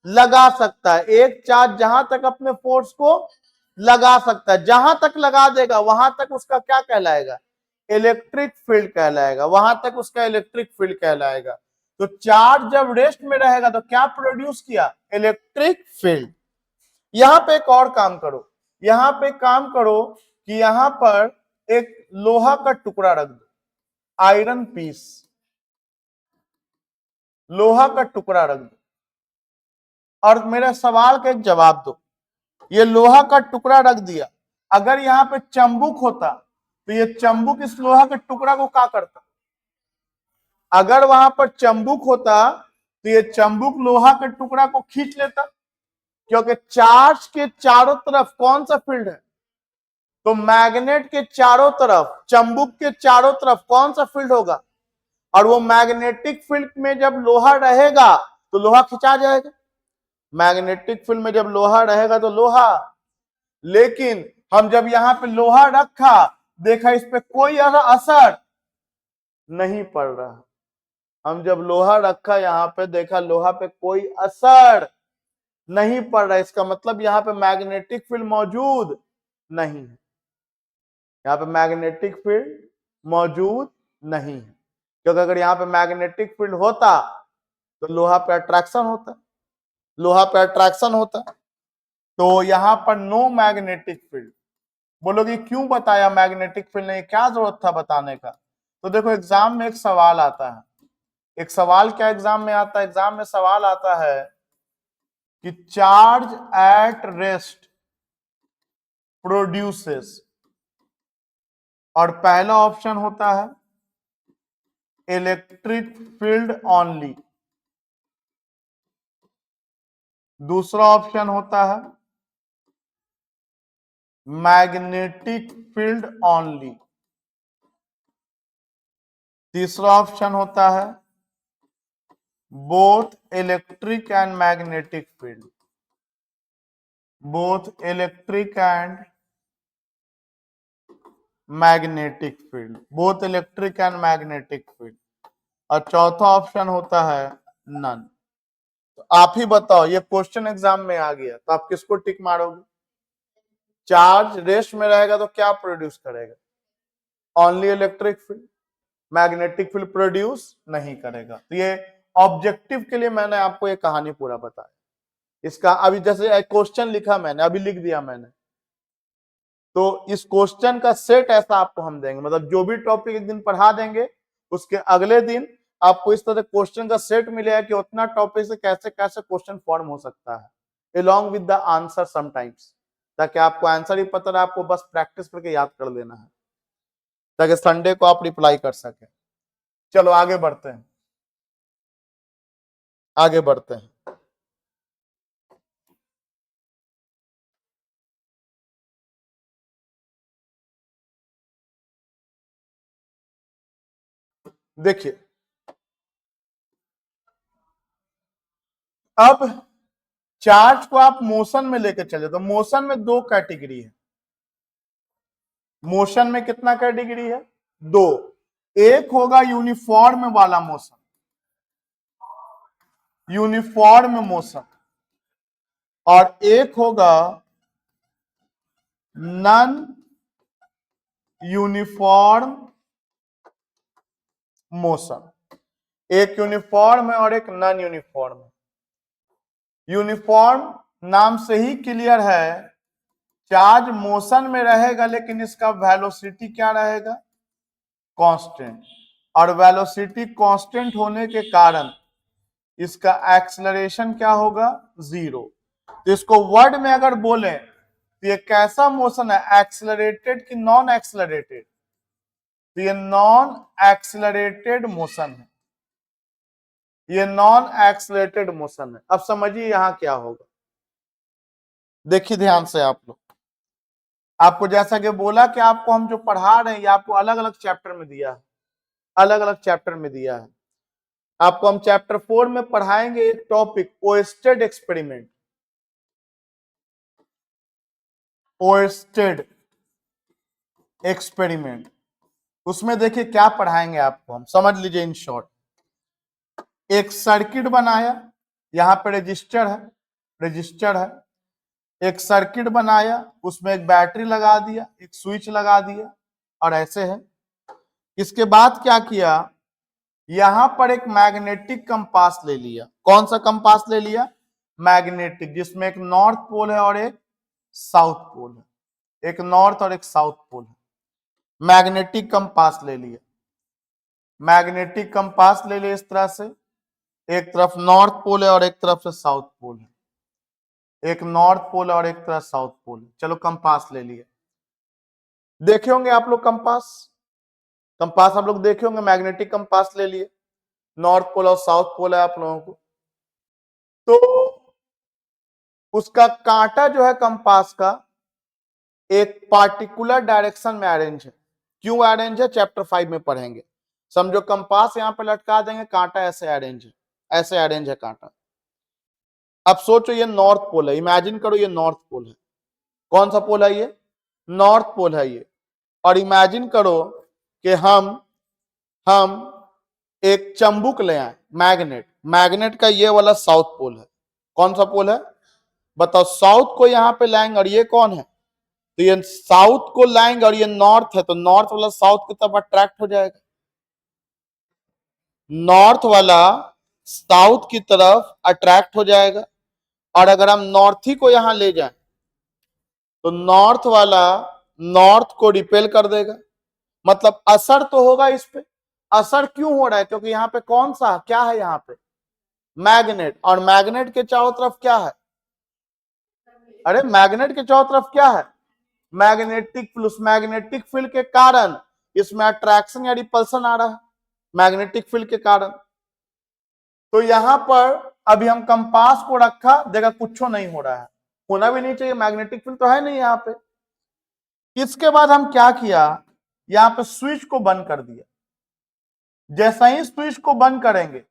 लगा सकता है, एक चार्ज जहां तक अपने फोर्स को लगा सकता है, जहां तक लगा देगा वहां तक उसका क्या कहलाएगा? इलेक्ट्रिक फील्ड कहलाएगा। वहां तक उसका इलेक्ट्रिक फील्ड कहलाएगा। तो चार्ज जब रेस्ट में रहेगा तो क्या प्रोड्यूस किया? Electric field. यहां पे एक और काम करो, यहां पे काम करो कि यहां पर एक लोहा का टुकड़ा रख दो, आयरन पीस, लोहा का टुकड़ा रख दो, और मेरे सवाल का एक जवाब दो। ये लोहा का टुकड़ा रख दिया, अगर यहाँ पे चंबुक होता तो ये चंबुक इस लोहा के टुकड़ा को क्या करता? अगर वहां पर चंबुक होता तो ये चंबुक लोहा के टुकड़ा को खींच लेता, क्योंकि चार्ज के चारों तरफ कौन सा फील्ड है? तो मैग्नेट के चारों तरफ, चंबुक के चारों तरफ कौन सा फील्ड होगा? और वो मैग्नेटिक फील्ड में जब लोहा रहेगा तो लोहा खिंचा जाएगा। मैग्नेटिक फील्ड में जब लोहा रहेगा तो लोहा, लेकिन हम जब यहां पे लोहा रखा, देखा इस पे कोई असर नहीं पड़ रहा। हम जब लोहा रखा यहां पे, देखा लोहा पे कोई असर नहीं पड़ रहा। इसका मतलब यहां पे मैग्नेटिक फील्ड मौजूद नहीं है। यहाँ पे मैग्नेटिक फील्ड मौजूद नहीं है, क्योंकि अगर यहाँ पे मैग्नेटिक फील्ड होता तो लोहा पे अट्रैक्शन होता, लोहा पे अट्रैक्शन होता। तो यहाँ पर नो मैग्नेटिक फील्ड। बोलोगे क्यों बताया मैग्नेटिक फील्ड नहीं, क्या जरूरत था बताने का? तो देखो एग्जाम में एक सवाल आता है, एक सवाल क्या एग्जाम में आता है? एग्जाम में सवाल आता है कि चार्ज एट रेस्ट प्रोड्यूसेस, और पहला ऑप्शन होता है इलेक्ट्रिक फील्ड ओनली, दूसरा ऑप्शन होता है मैग्नेटिक फील्ड ओनली, तीसरा ऑप्शन होता है both electric and magnetic field, both electric and magnetic field, both electric and magnetic field, और चौथा ऑप्शन होता है नन। तो आप ही बताओ, ये क्वेश्चन एग्जाम में आ गया तो आप किसको टिक मारोगे? चार्ज रेस्ट में रहेगा तो क्या प्रोड्यूस करेगा? Only electric field, magnetic field produce नहीं करेगा। तो ये ऑब्जेक्टिव के लिए मैंने आपको ये कहानी पूरा बताया। इसका अभी जैसे क्वेश्चन लिखा मैंने, अभी लिख दिया मैंने, तो इस क्वेश्चन का सेट ऐसा आपको हम देंगे, मतलब जो भी टॉपिक एक दिन पढ़ा देंगे उसके अगले दिन आपको इस तरह क्वेश्चन का सेट मिलेगा कि उतना टॉपिक से कैसे कैसे क्वेश्चन फॉर्म हो सकता है, along with the answer sometimes, ताकि आपको आंसर ही पता रहे, आपको बस प्रैक्टिस करके याद कर लेना है, ताकि संडे को आप रिप्लाई कर सके। चलो आगे बढ़ते हैं, आगे बढ़ते हैं। देखिए अब चार्ज को आप मोशन में लेकर चले, तो मोशन में दो कैटेगरी है। मोशन में कितना कैटेगरी है? दो। एक होगा यूनिफॉर्म वाला मोशन, यूनिफॉर्म मोशन, और एक होगा नॉन यूनिफॉर्म मोशन। एक यूनिफॉर्म है और एक नॉन यूनिफॉर्म है। यूनिफॉर्म नाम से ही क्लियर है, चार्ज मोशन में रहेगा लेकिन इसका वेलोसिटी क्या रहेगा? कांस्टेंट। और वेलोसिटी कांस्टेंट होने के कारण इसका एक्सेलरेशन क्या होगा? जीरो। तो इसको वर्ड में अगर बोले तो ये कैसा मोशन है, एक्सेलरेटेड कि नॉन एक्सेलरेटेड? तो ये नॉन एक्सेलरेटेड मोशन है, ये नॉन एक्सेलरेटेड मोशन है। अब समझिए यहां क्या होगा, देखिए ध्यान से आप लोग। आपको जैसा कि बोला कि आपको हम जो पढ़ा रहे हैं ये आपको अलग अलग चैप्टर में दिया है, अलग अलग चैप्टर में दिया है। आपको हम चैप्टर 4 में पढ़ाएंगे एक टॉपिक, ओएस्टेड एक्सपेरिमेंट, ओएस्टेड एक्सपेरिमेंट। उसमें देखिए क्या पढ़ाएंगे आपको हम, समझ लीजिए इन शॉर्ट। एक सर्किट बनाया, यहां पे रजिस्टर है, रजिस्टर है, एक सर्किट बनाया, उसमें एक बैटरी लगा दिया, एक स्विच लगा दिया और ऐसे है। इसके बाद क्या किया, यहां पर एक मैग्नेटिक कंपास ले लिया। कौन सा कंपास ले लिया? मैग्नेटिक, जिसमें एक नॉर्थ पोल है और एक साउथ पोल है, एक नॉर्थ और एक साउथ पोल है। मैग्नेटिक कंपास ले लिया, मैग्नेटिक कंपास ले लिया इस तरह से, एक तरफ नॉर्थ पोल है और एक तरफ से साउथ पोल है, एक नॉर्थ पोल और एक तरफ साउथ पोल है। चलो कंपास ले लिए, देखे होंगे आप लोग कंपास, कंपास आप लोग देखे होंगे। मैग्नेटिक कंपास ले लिए, नॉर्थ पोल और साउथ पोल है आप लोगों को। तो उसका कांटा जो है कंपास का एक पार्टिकुलर डायरेक्शन में अरेंज है। क्यों अरेंज है, चैप्टर 5 में पढ़ेंगे। समझो कंपास यहां पे लटका देंगे, कांटा ऐसे अरेंज है, ऐसे अरेंज है कांटा। अब सोचो ये नॉर्थ पोल है, इमेजिन करो ये नॉर्थ पोल है। कौन सा पोल है ये? नॉर्थ पोल है ये। और इमेजिन करो कि हम एक चंबुक ले आए, मैग्नेट, मैग्नेट का ये वाला साउथ पोल है। कौन सा पोल है बताओ? साउथ को यहां पे लाएंगे और ये कौन है? तो ये साउथ को लाएंगे और ये नॉर्थ है, तो नॉर्थ वाला साउथ की तरफ अट्रैक्ट हो जाएगा, नॉर्थ वाला साउथ की तरफ अट्रैक्ट हो जाएगा। और अगर हम नॉर्थ ही को यहां ले जाएं तो नॉर्थ वाला नॉर्थ को रिपेल कर देगा। मतलब असर तो होगा इस पे। असर क्यों हो रहा है? क्योंकि यहाँ पे कौन सा क्या है, यहाँ पे मैग्नेट, और मैग्नेट के चारों तरफ क्या है? अरे मैग्नेट के चारों तरफ क्या है? Magnetic field. उस मैग्नेटिक फील्ड के कारण इसमें अट्रैक्शन या रिपल्सन आ रहा है, मैग्नेटिक फील्ड के कारण। तो यहां पर अभी हम कंपास को रखा, देखा कुछ नहीं हो रहा है, होना भी नहीं चाहिए, मैग्नेटिक फील्ड तो है नहीं यहाँ पे। इसके बाद हम क्या किया, यहां पे स्विच को बंद कर दिया। जैसा ही स्विच को बंद करेंगे,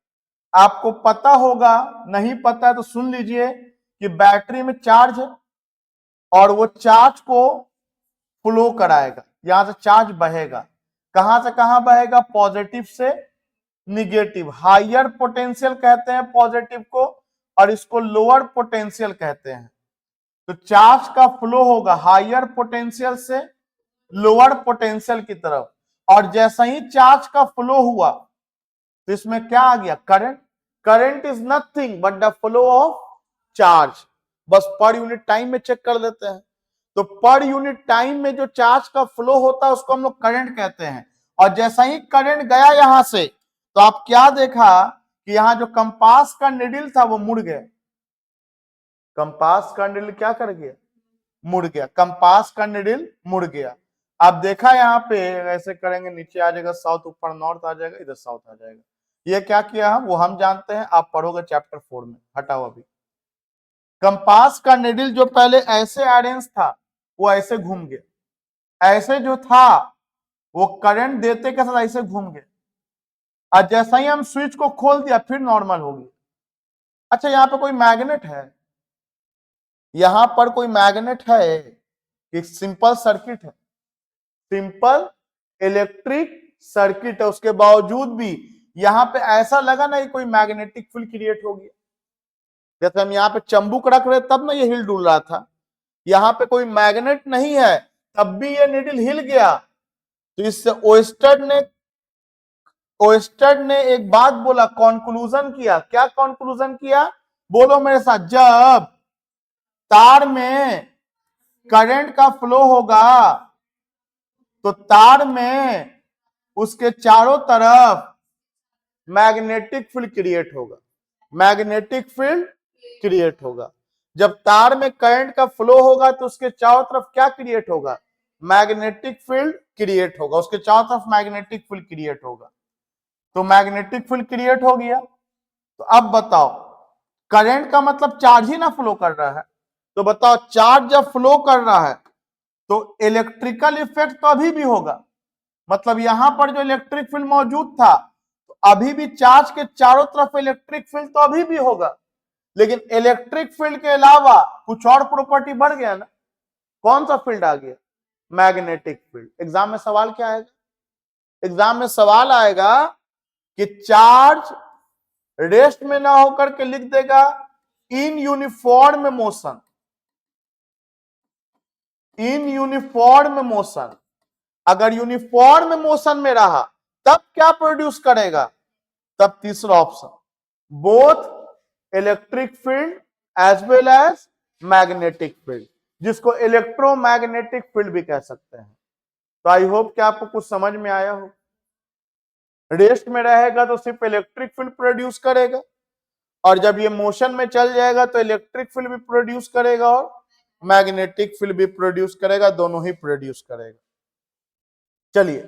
आपको पता होगा, नहीं पता है तो सुन लीजिए कि बैटरी में चार्ज है और वो चार्ज को फ्लो कराएगा, यहां से चार्ज बहेगा। कहां से कहां बहेगा? पॉजिटिव से निगेटिव। हायर पोटेंशियल कहते हैं पॉजिटिव को, और इसको लोअर पोटेंशियल कहते हैं। तो चार्ज का फ्लो होगा हायर पोटेंशियल से लोअर पोटेंशियल की तरफ। और जैसा ही चार्ज का फ्लो हुआ तो इसमें क्या आ गया? Current. Current is nothing but the flow of charge. बस पर यूनिट टाइम में चेक कर लेते हैं। तो पर यूनिट टाइम में जो चार्ज का फ्लो होता है उसको हम लोग करंट कहते हैं। और जैसा ही करंट गया यहां से, तो आप क्या देखा कि यहां जो कंपास का निडिल था वो मुड़ गया। कंपास का निडिल क्या कर गया? मुड़ गया। कंपास का निडिल मुड़ गया। आप देखा यहाँ पे ऐसे करेंगे, नीचे आ जाएगा साउथ, ऊपर नॉर्थ आ जाएगा, इधर साउथ आ जाएगा। ये क्या किया हम, वो हम जानते हैं, आप पढ़ोगे चैप्टर 4 में। हटाओ अभी। कंपास का निडिल जो पहले ऐसे अरेंज था वो ऐसे घूम गया, ऐसे जो था वो करंट देते के साथ ऐसे घूम गया। और जैसा ही हम स्विच को खोल दिया फिर नॉर्मल हो गया। अच्छा यहाँ पे कोई मैग्नेट है? यहां पर कोई मैग्नेट है? एक सिंपल सर्किट है, सिंपल इलेक्ट्रिक सर्किट है, उसके बावजूद भी यहां पे ऐसा लगा ना कि कोई मैग्नेटिक फील्ड क्रिएट हो गया। जैसे हम यहाँ पे चंबुक रख रहे तब ना ये हिल डुल रहा था, यहां पे कोई मैग्नेट नहीं है तब भी ये निडल हिल गया। तो इससे ओस्टेड ने एक बात बोला, कंक्लूजन किया। क्या कंक्लूजन किया? बोलो मेरे साथ। जब तार में करंट का फ्लो होगा तो तार में उसके चारों तरफ मैग्नेटिक फील्ड क्रिएट होगा, मैग्नेटिक फील्ड क्रिएट होगा। जब तार में करंट का फ्लो होगा तो उसके चारों तरफ क्या क्रिएट होगा, मैग्नेटिक फील्ड क्रिएट होगा, उसके चारों तरफ मैग्नेटिक फील्ड क्रिएट होगा। तो मैग्नेटिक फील्ड क्रिएट हो गया। तो अब बताओ, करंट का मतलब चार्ज ही ना फ्लो कर रहा है, तो बताओ चार्ज जब फ्लो कर रहा है तो इलेक्ट्रिकल इफेक्ट तो अभी भी होगा, मतलब यहां पर जो इलेक्ट्रिक फील्ड मौजूद था तो अभी भी चार्ज के चारों तरफ इलेक्ट्रिक फील्ड तो अभी भी होगा, लेकिन इलेक्ट्रिक फील्ड के अलावा कुछ और प्रॉपर्टी बढ़ गया ना। कौन सा फील्ड आ गया, मैग्नेटिक फील्ड। एग्जाम में सवाल क्या आएगा, एग्जाम में सवाल आएगा कि चार्ज रेस्ट में ना होकर के लिख देगा in uniform motion, in uniform motion. अगर यूनिफॉर्म मोशन में रहा तब क्या प्रोड्यूस करेगा, तब तीसरा option, both electric field as well as magnetic field, जिसको इलेक्ट्रोमैग्नेटिक फील्ड भी कह सकते हैं। तो आई होप कि आपको कुछ समझ में आया हो। रेस्ट में रहेगा तो सिर्फ इलेक्ट्रिक फील्ड प्रोड्यूस करेगा, और जब ये मोशन में चल जाएगा तो इलेक्ट्रिक फील्ड भी प्रोड्यूस करेगा और मैग्नेटिक फील्ड भी प्रोड्यूस करेगा, दोनों ही प्रोड्यूस करेगा। चलिए,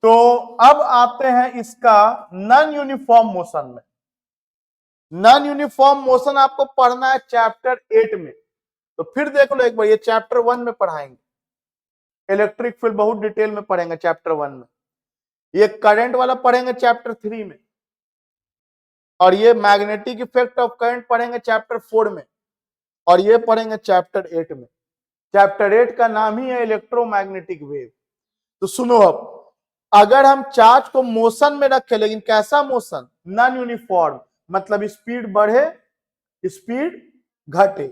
तो अब आते हैं इसका नॉन यूनिफॉर्म मोशन में। नॉन यूनिफॉर्म मोशन आपको पढ़ना है चैप्टर 8 में, तो फिर देख लो एक बार, ये चैप्टर 1 में पढ़ाएंगे, इलेक्ट्रिक फील्ड बहुत डिटेल में पढ़ेंगे चैप्टर 1 में, ये करंट वाला पढ़ेंगे चैप्टर 3 में, और ये मैग्नेटिक इफेक्ट ऑफ करंट पढ़ेंगे चैप्टर 4 में, और ये पढ़ेंगे चैप्टर 8 में। चैप्टर 8 का नाम ही है इलेक्ट्रोमैग्नेटिक वेव। तो सुनो, अब अगर हम चार्ज को मोशन में रखें, लेकिन कैसा मोशन, नॉन यूनिफॉर्म, मतलब स्पीड बढ़े स्पीड घटे,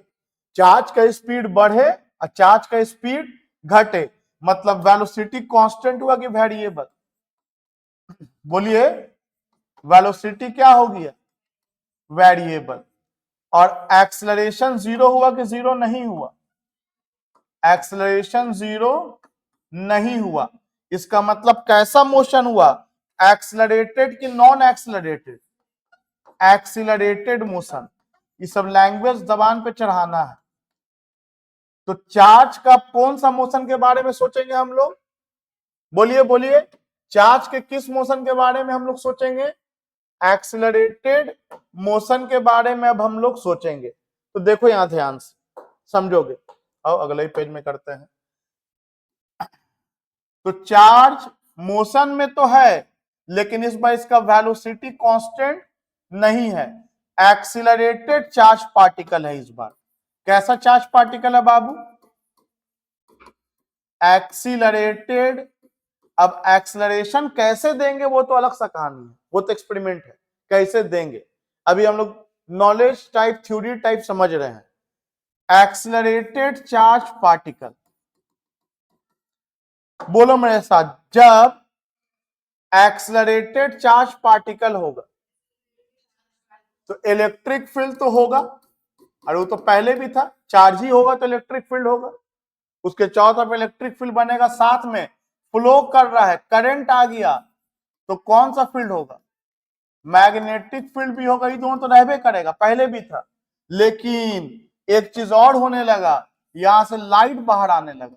चार्ज का स्पीड बढ़े और चार्ज का स्पीड घटे, मतलब वेलोसिटी कांस्टेंट हुआ कि वेरिएबल, बोलिए, वेलोसिटी क्या होगी, वेरिएबल। और एक्सेलरेशन जीरो हुआ कि जीरो नहीं हुआ, एक्सेलरेशन जीरो नहीं हुआ। इसका मतलब कैसा मोशन हुआ, एक्सेलरेटेड कि नॉन एक्सेलरेटेड, एक्सीलरेटेड मोशन। ये सब लैंग्वेज जबान पे चढ़ाना है। तो चार्ज का कौन सा मोशन के बारे में सोचेंगे हम लोग, बोलिए बोलिए, चार्ज के किस मोशन के बारे में हम लोग सोचेंगे, एक्सीलरेटेड मोशन के बारे में अब हम लोग सोचेंगे। तो देखो यहां ध्यान से समझोगे। आओ अगले पेज में करते हैं। तो चार्ज मोशन में तो है, लेकिन इस बार इसका वेलोसिटी कांस्टेंट नहीं है, एक्सीलरेटेड चार्ज पार्टिकल है इस बार। कैसा चार्ज पार्टिकल है बाबू, एक्सीलरेटेड। अब एक्सीलरेशन कैसे देंगे वो तो अलग सा कहानी है, वो तो एक्सपेरिमेंट है, कैसे देंगे अभी हम लोग नॉलेज टाइप थ्योरी टाइप समझ रहे हैं। एक्सीलरेटेड चार्ज पार्टिकल, बोलो मेरे साथ, जब एक्सीलरेटेड चार्ज पार्टिकल होगा तो इलेक्ट्रिक फील्ड तो होगा, और वो तो पहले भी था, चार्ज ही होगा तो इलेक्ट्रिक फील्ड होगा, उसके चारों तरफ इलेक्ट्रिक फील्ड बनेगा, साथ में फ्लो कर रहा है, करंट आ गया तो कौन सा फील्ड होगा, मैग्नेटिक फील्ड भी होगा। ये दोनों तो रहबे करेगा, पहले भी था, लेकिन एक चीज और होने लगा, यहां से लाइट बाहर आने लगा,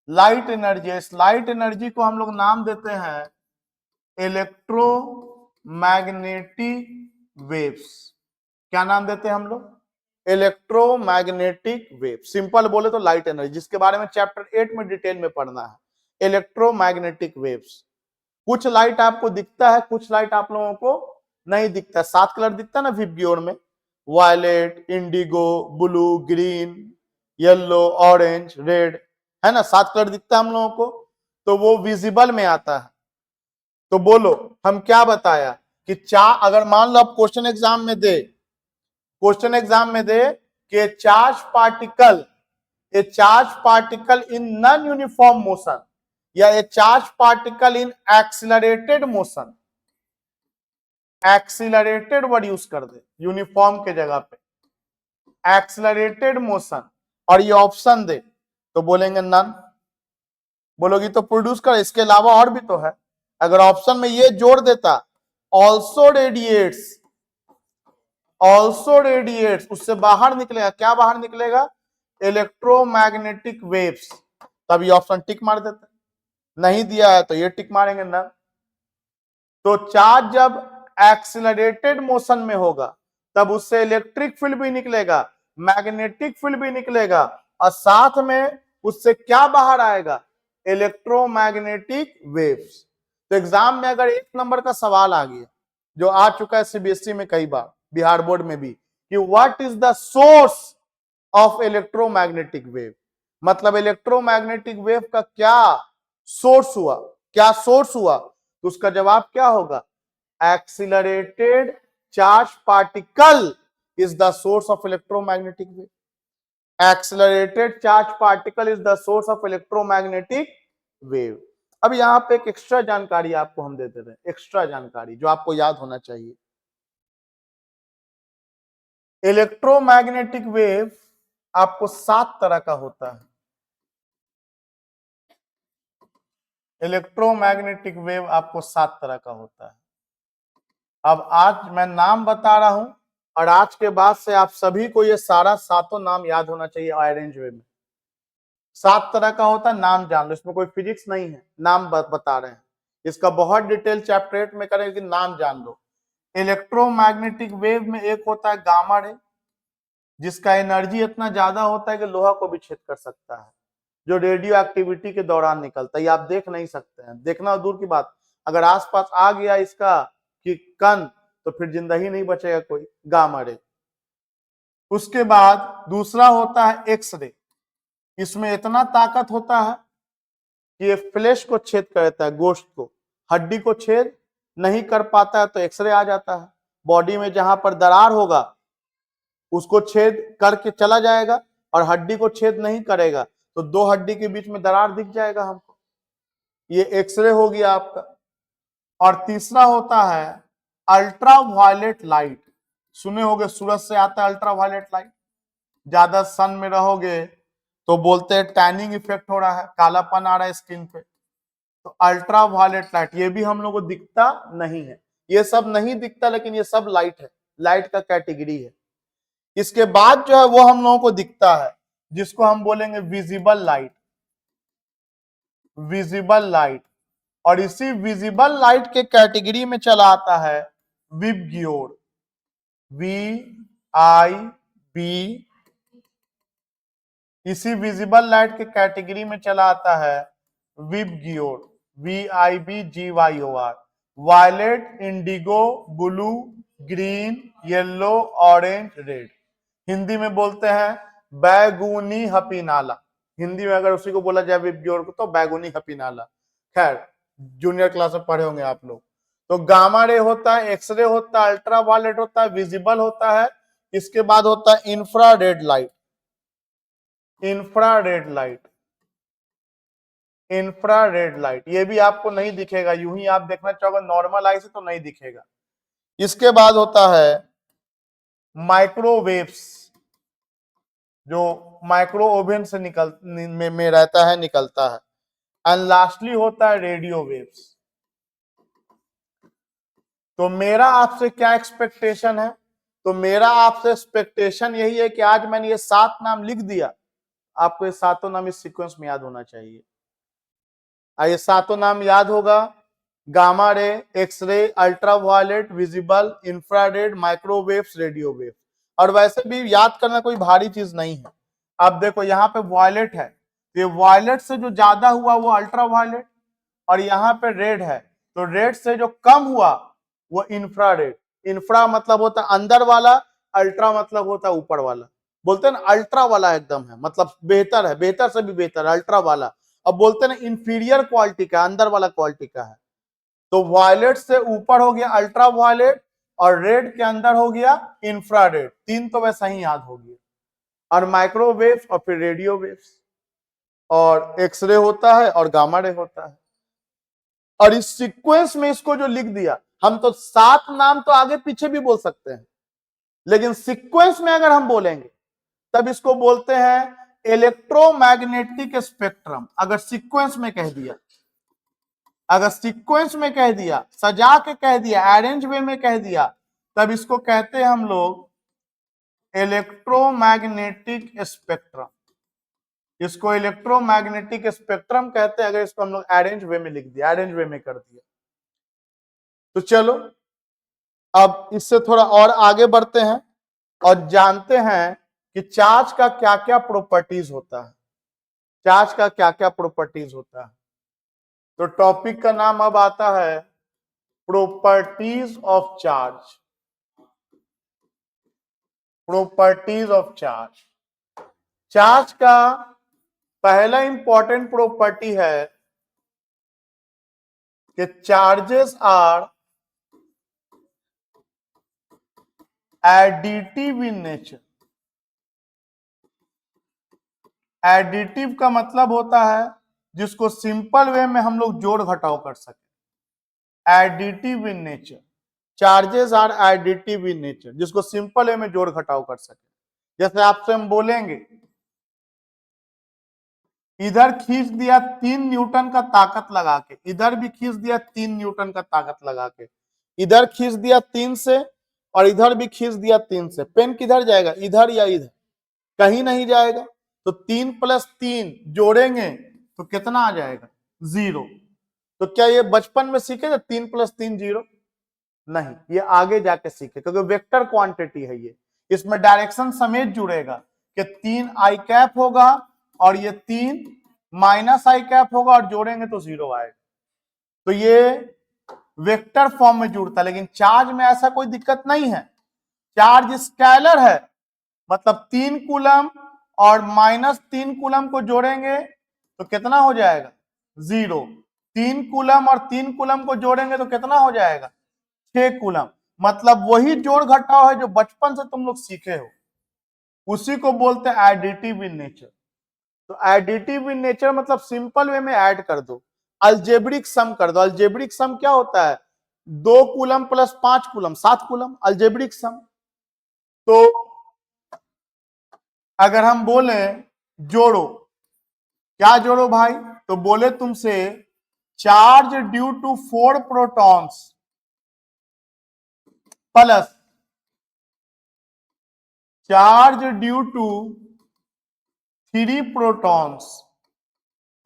लाइट एनर्जी। इस लाइट एनर्जी को हम लोग नाम देते हैं इलेक्ट्रोमैग्नेटिक वेव्स। क्या नाम देते हैं हम लोग, इलेक्ट्रोमैग्नेटिक वेव। सिंपल बोले तो लाइट एनर्जी, जिसके बारे में चैप्टर 8 में डिटेल में पढ़ना है, इलेक्ट्रोमैग्नेटिक वेव्स। कुछ लाइट आपको दिखता है, कुछ लाइट आप लोगों को नहीं दिखता है। 7 कलर दिखता है ना विबग्योर में, violet, indigo, blue, green, yellow, orange, red, है ना, 7 कलर दिखता है हम लोगों को, तो वो विजिबल में आता है। तो बोलो हम क्या बताया कि अगर मान लो आप क्वेश्चन एग्जाम में दे, क्वेश्चन एग्जाम में दे कि charge particle, a charge particle in non uniform motion, या a charge particle in accelerated motion, accelerated word use कर दे यूनिफॉर्म के जगह पे, एक्सीलरेटेड मोशन, और ये ऑप्शन दे तो बोलेंगे नन। बोलोगी तो प्रोड्यूस कर, इसके अलावा और भी तो है। अगर ऑप्शन में ये जोड़ देता, ऑल्सो रेडिएट्स, ऑल्सो रेडिएट्स, उससे बाहर निकलेगा, क्या बाहर निकलेगा? Electromagnetic waves. तब ये ऑप्शन टिक मार देते, नहीं दिया है तो ये टिक मारेंगे ना। तो चार्ज जब एक्सिलरेटेड मोशन में होगा तब उससे इलेक्ट्रिक फील्ड भी निकलेगा, मैग्नेटिक फील्ड भी निकलेगा, और साथ में उससे क्या बाहर आएगा? Electromagnetic waves. तो एग्जाम में अगर 1 नंबर का सवाल आ गया, जो आ चुका है सीबीएसई में कई बार, बिहार बोर्ड में भी, कि what is the source of electromagnetic wave, मतलब इलेक्ट्रोमैग्नेटिक वेव का क्या सोर्स हुआ, क्या सोर्स हुआ, तो उसका जवाब क्या होगा? Accelerated charge particle is the source of electromagnetic wave. Accelerated charge particle is the source of electromagnetic wave. अब यहां पे एक एक्स्ट्रा जानकारी आपको हम दे दे रहे हैं, एक्स्ट्रा जानकारी जो आपको याद होना चाहिए। इलेक्ट्रोमैग्नेटिक वेव आपको 7 तरह का होता है। इलेक्ट्रोमैग्नेटिक वेव आपको 7 तरह का होता है। अब आज मैं नाम बता रहा हूं और आज के बाद से आप सभी को ये सारा 7 नाम याद होना चाहिए अरेंज वे में। 7 तरह का होता है, नाम जान लो, इसमें कोई फिजिक्स नहीं है, नाम बता रहे हैं। इसका बहुत डिटेल चैप्टर 8 में करेंगे, नाम जान लो। इलेक्ट्रोमैग्नेटिक वेव में एक होता है गामा रे, जिसका एनर्जी इतना ज्यादा होता है कि लोहा को भी छेद कर सकता है, जो रेडियो एक्टिविटी के दौरान निकलता है। ये आप देख नहीं सकते हैं, देखना दूर की बात, अगर आसपास आ गया इसका कि कण, तो फिर जिंदा ही नहीं बचेगा कोई, गामा रे। उसके बाद दूसरा होता है एक्स रे, इसमें इतना ताकत होता है कि ये फ्लैश को छेद कर देता है, गोश्त को, हड्डी को छेद नहीं कर पाता है तो एक्सरे आ जाता है। बॉडी में जहां पर दरार होगा उसको छेद करके चला जाएगा, और हड्डी को छेद नहीं करेगा तो 2 हड्डी के बीच में दरार दिख जाएगा हमको, ये एक्सरे हो गया आपका। और तीसरा होता है अल्ट्रा वायलेट लाइट, सुने होंगे सूरज से आता है अल्ट्रा वायलेट लाइट, ज्यादा सन में रहोगे तो बोलते हैं टैनिंग इफेक्ट हो रहा है, कालापन आ रहा है स्किन पे, तो अल्ट्रा वायलेट लाइट ये भी हम लोग को दिखता नहीं है, ये सब नहीं दिखता लेकिन ये सब लाइट है, लाइट का कैटेगरी है। इसके बाद जो है वो हम लोगों को दिखता है, जिसको हम बोलेंगे विजिबल लाइट, विजिबल लाइट। और इसी विजिबल लाइट के कैटेगरी में चला आता है विबग्योर, VIB, इसी विजिबल लाइट के कैटेगरी में चला आता है VIBGYOR, VIBGYOR, violet, indigo, blue, green, yellow, orange, red. Hindi में बोलते हैं बैगुनी हपीनाला, हिंदी में अगर उसी को बोला जाए विबग्योर को तो बैगुनी हपीनाला। खैर जूनियर क्लास में पढ़े होंगे आप लोग। तो गामा रे होता है, एक्सरे होता है, अल्ट्रा वायलेट होता है, विजिबल होता है, इसके बाद होता है infrared light, infrared light, infrared light, ये भी आपको नहीं दिखेगा, यूं ही आप देखना चाहोगे नॉर्मल आई से तो नहीं दिखेगा। इसके बाद होता है माइक्रोवेव्स, जो माइक्रो ओवन से में रहता है, निकलता है। एंड लास्टली होता है रेडियो वेव्स। तो मेरा आपसे क्या एक्सपेक्टेशन है? तो मेरा आपसे एक्सपेक्टेशन यही है कि आज मैंने ये 7 नाम लिख दिया, आपको ये 7 नाम इस सीक्वेंस में याद होना चाहिए। ये 7 नाम याद होगा, gamma ray, X ray, ultraviolet, visible, infrared, microwaves, radio wave. और वैसे भी याद करना कोई भारी चीज नहीं है। अब देखो यहाँ पे वायलेट है, ये वायलेट से जो ज्यादा हुआ वो अल्ट्रावायलेट, और यहाँ पे रेड है तो रेड से जो कम हुआ वो इंफ्रारेड। इंफ्रा मतलब होता है अंदर वाला, अल्ट्रा मतलब होता है ऊपर वाला। बोलते हैं ना अल्ट्रा वाला एकदम है, मतलब बेहतर है, बेहतर से भी बेहतर, अल्ट्रा वाला। अब बोलते हैं ना इंफीरियर क्वालिटी का, अंदर वाला क्वालिटी का है। तो वायलेट से ऊपर हो गया अल्ट्रा वायलेट, और रेड के अंदर हो गया इंफ्रारेड। 3 तो वैसा ही याद हो गया, और माइक्रोवेव्स और फिर रेडियो वेव्स, और एक्सरे होता है और गामा रे होता है। और इस सीक्वेंस में इसको जो लिख दिया, हम तो 7 नाम तो आगे पीछे भी बोल सकते हैं, लेकिन सीक्वेंस में अगर हम बोलेंगे तब इसको बोलते हैं इलेक्ट्रोमैग्नेटिक स्पेक्ट्रम। अगर सीक्वेंस में कह दिया, अगर सीक्वेंस में कह दिया, सजा के कह दिया, अरेंज वे में कह दिया, तब इसको कहते हैं हम लोग इलेक्ट्रोमैग्नेटिक स्पेक्ट्रम, इसको इलेक्ट्रोमैग्नेटिक स्पेक्ट्रम कहते हैं। अगर इसको हम लोग अरेंज वे में लिख दिया, अरेंज वे में कर दिया, तो चलो अब इससे थोड़ा और आगे बढ़ते हैं और जानते हैं कि चार्ज का क्या क्या प्रॉपर्टीज होता है, चार्ज का क्या क्या प्रॉपर्टीज होता है। तो टॉपिक का नाम अब आता है properties of charge, properties of charge. Charge का पहला इंपॉर्टेंट प्रॉपर्टी है कि charges are additive in nature. Additive का मतलब होता है जिसको सिंपल वे में हम लोग जोड़ घटाव कर सके। Additive in nature, charges are additive in nature, जिसको सिंपल वे में जोड़ घटाव कर सके। जैसे आपसे हम बोलेंगे इधर खींच दिया 3 न्यूटन का ताकत लगा के, इधर भी खींच दिया 3 न्यूटन का ताकत लगा के, इधर खींच दिया 3 से और इधर भी खींच दिया 3 से। पेन किधर जाएगा, इधर या इधर? कहीं नहीं जाएगा। तो 3 + 3 जोड़ेंगे तो कितना आ जाएगा? 0। तो क्या ये बचपन में सीखे थे 3 + 3 0? नहीं, ये आगे जाके सीखे, क्योंकि वेक्टर क्वांटिटी है ये। इसमें डायरेक्शन समेत जुड़ेगा कि 3 i कैप होगा और ये 3 -i कैप होगा और जोड़ेंगे तो 0 आएगा। तो ये वेक्टर फॉर्म में जुड़ता है। लेकिन चार्ज में ऐसा कोई दिक्कत नहीं है। चार्ज स्केलर है, मतलब 3 कूलम और -3 कूलम को जोड़ेंगे तो कितना हो जाएगा? 0। 3 कूलम और 3 कूलम को जोड़ेंगे तो कितना हो जाएगा? 6 कूलम। मतलब वही जोड़ घटाव है जो बचपन से तुम लोग सीखे हो, उसी को बोलते हैं एडिटिव इन नेचर। तो एडिटिव इन नेचर मतलब सिंपल वे में ऐड कर दो, अल्जेब्रिक सम कर दो। अल्जेब्रिक सम क्या होता है? 2 coulomb + 5 coulomb 7 coulomb, algebraic sum. तो अगर हम बोले जोड़ो, क्या जोड़ो भाई? तो बोले तुमसे charge due to 4 protons plus charge due to 3 protons.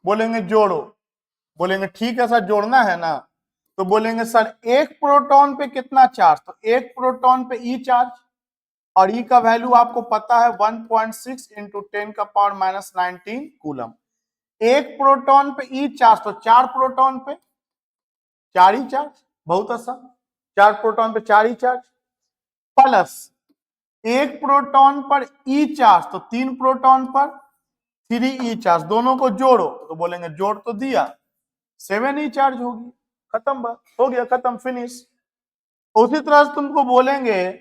बोलेंगे जोड़ो, बोलेंगे ठीक है सर जोड़ना है ना। तो बोलेंगे सर एक प्रोटॉन पे कितना चार्ज? तो एक प्रोटॉन पे ई चार्ज, और ई का वैल्यू आपको पता है 1.6 × 10⁻⁻19 कूलम। एक प्रोटॉन पे ई चार्ज, तो 4 प्रोटॉन पे 4 ही चार्ज, बहुत आसान। 4 प्रोटॉन पे 4 ही चार्ज, प्लस एक प्रोटॉन पर ई चार्ज, तो 3 प्रोटॉन पर 3 ई चार्ज, दोनों को जोड़ो तो बोलेंगे जोड़ तो दिया 7 ई चार्ज होगी। खत्म, बात हो गया, खत्म, फिनिश। उसी तरह से तुमको बोलेंगे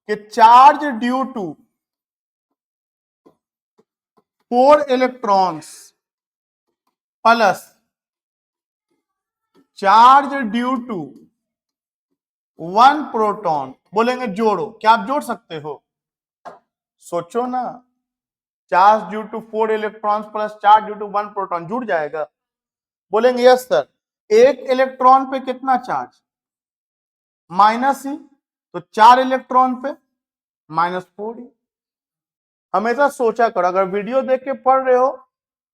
कि charge due to 4 electrons plus charge due to 1 proton. बोलेंगे जोड़ो, क्या आप जोड़ सकते हो? सोचो ना, charge due to 4 electrons plus charge due to 1 proton जुड़ जाएगा? बोलेंगे यस सर। एक इलेक्ट्रॉन पे कितना चार्ज? -e, तो 4 इलेक्ट्रॉन पे -4e। हमेशा सोचा करो, अगर वीडियो देख के पढ़ रहे हो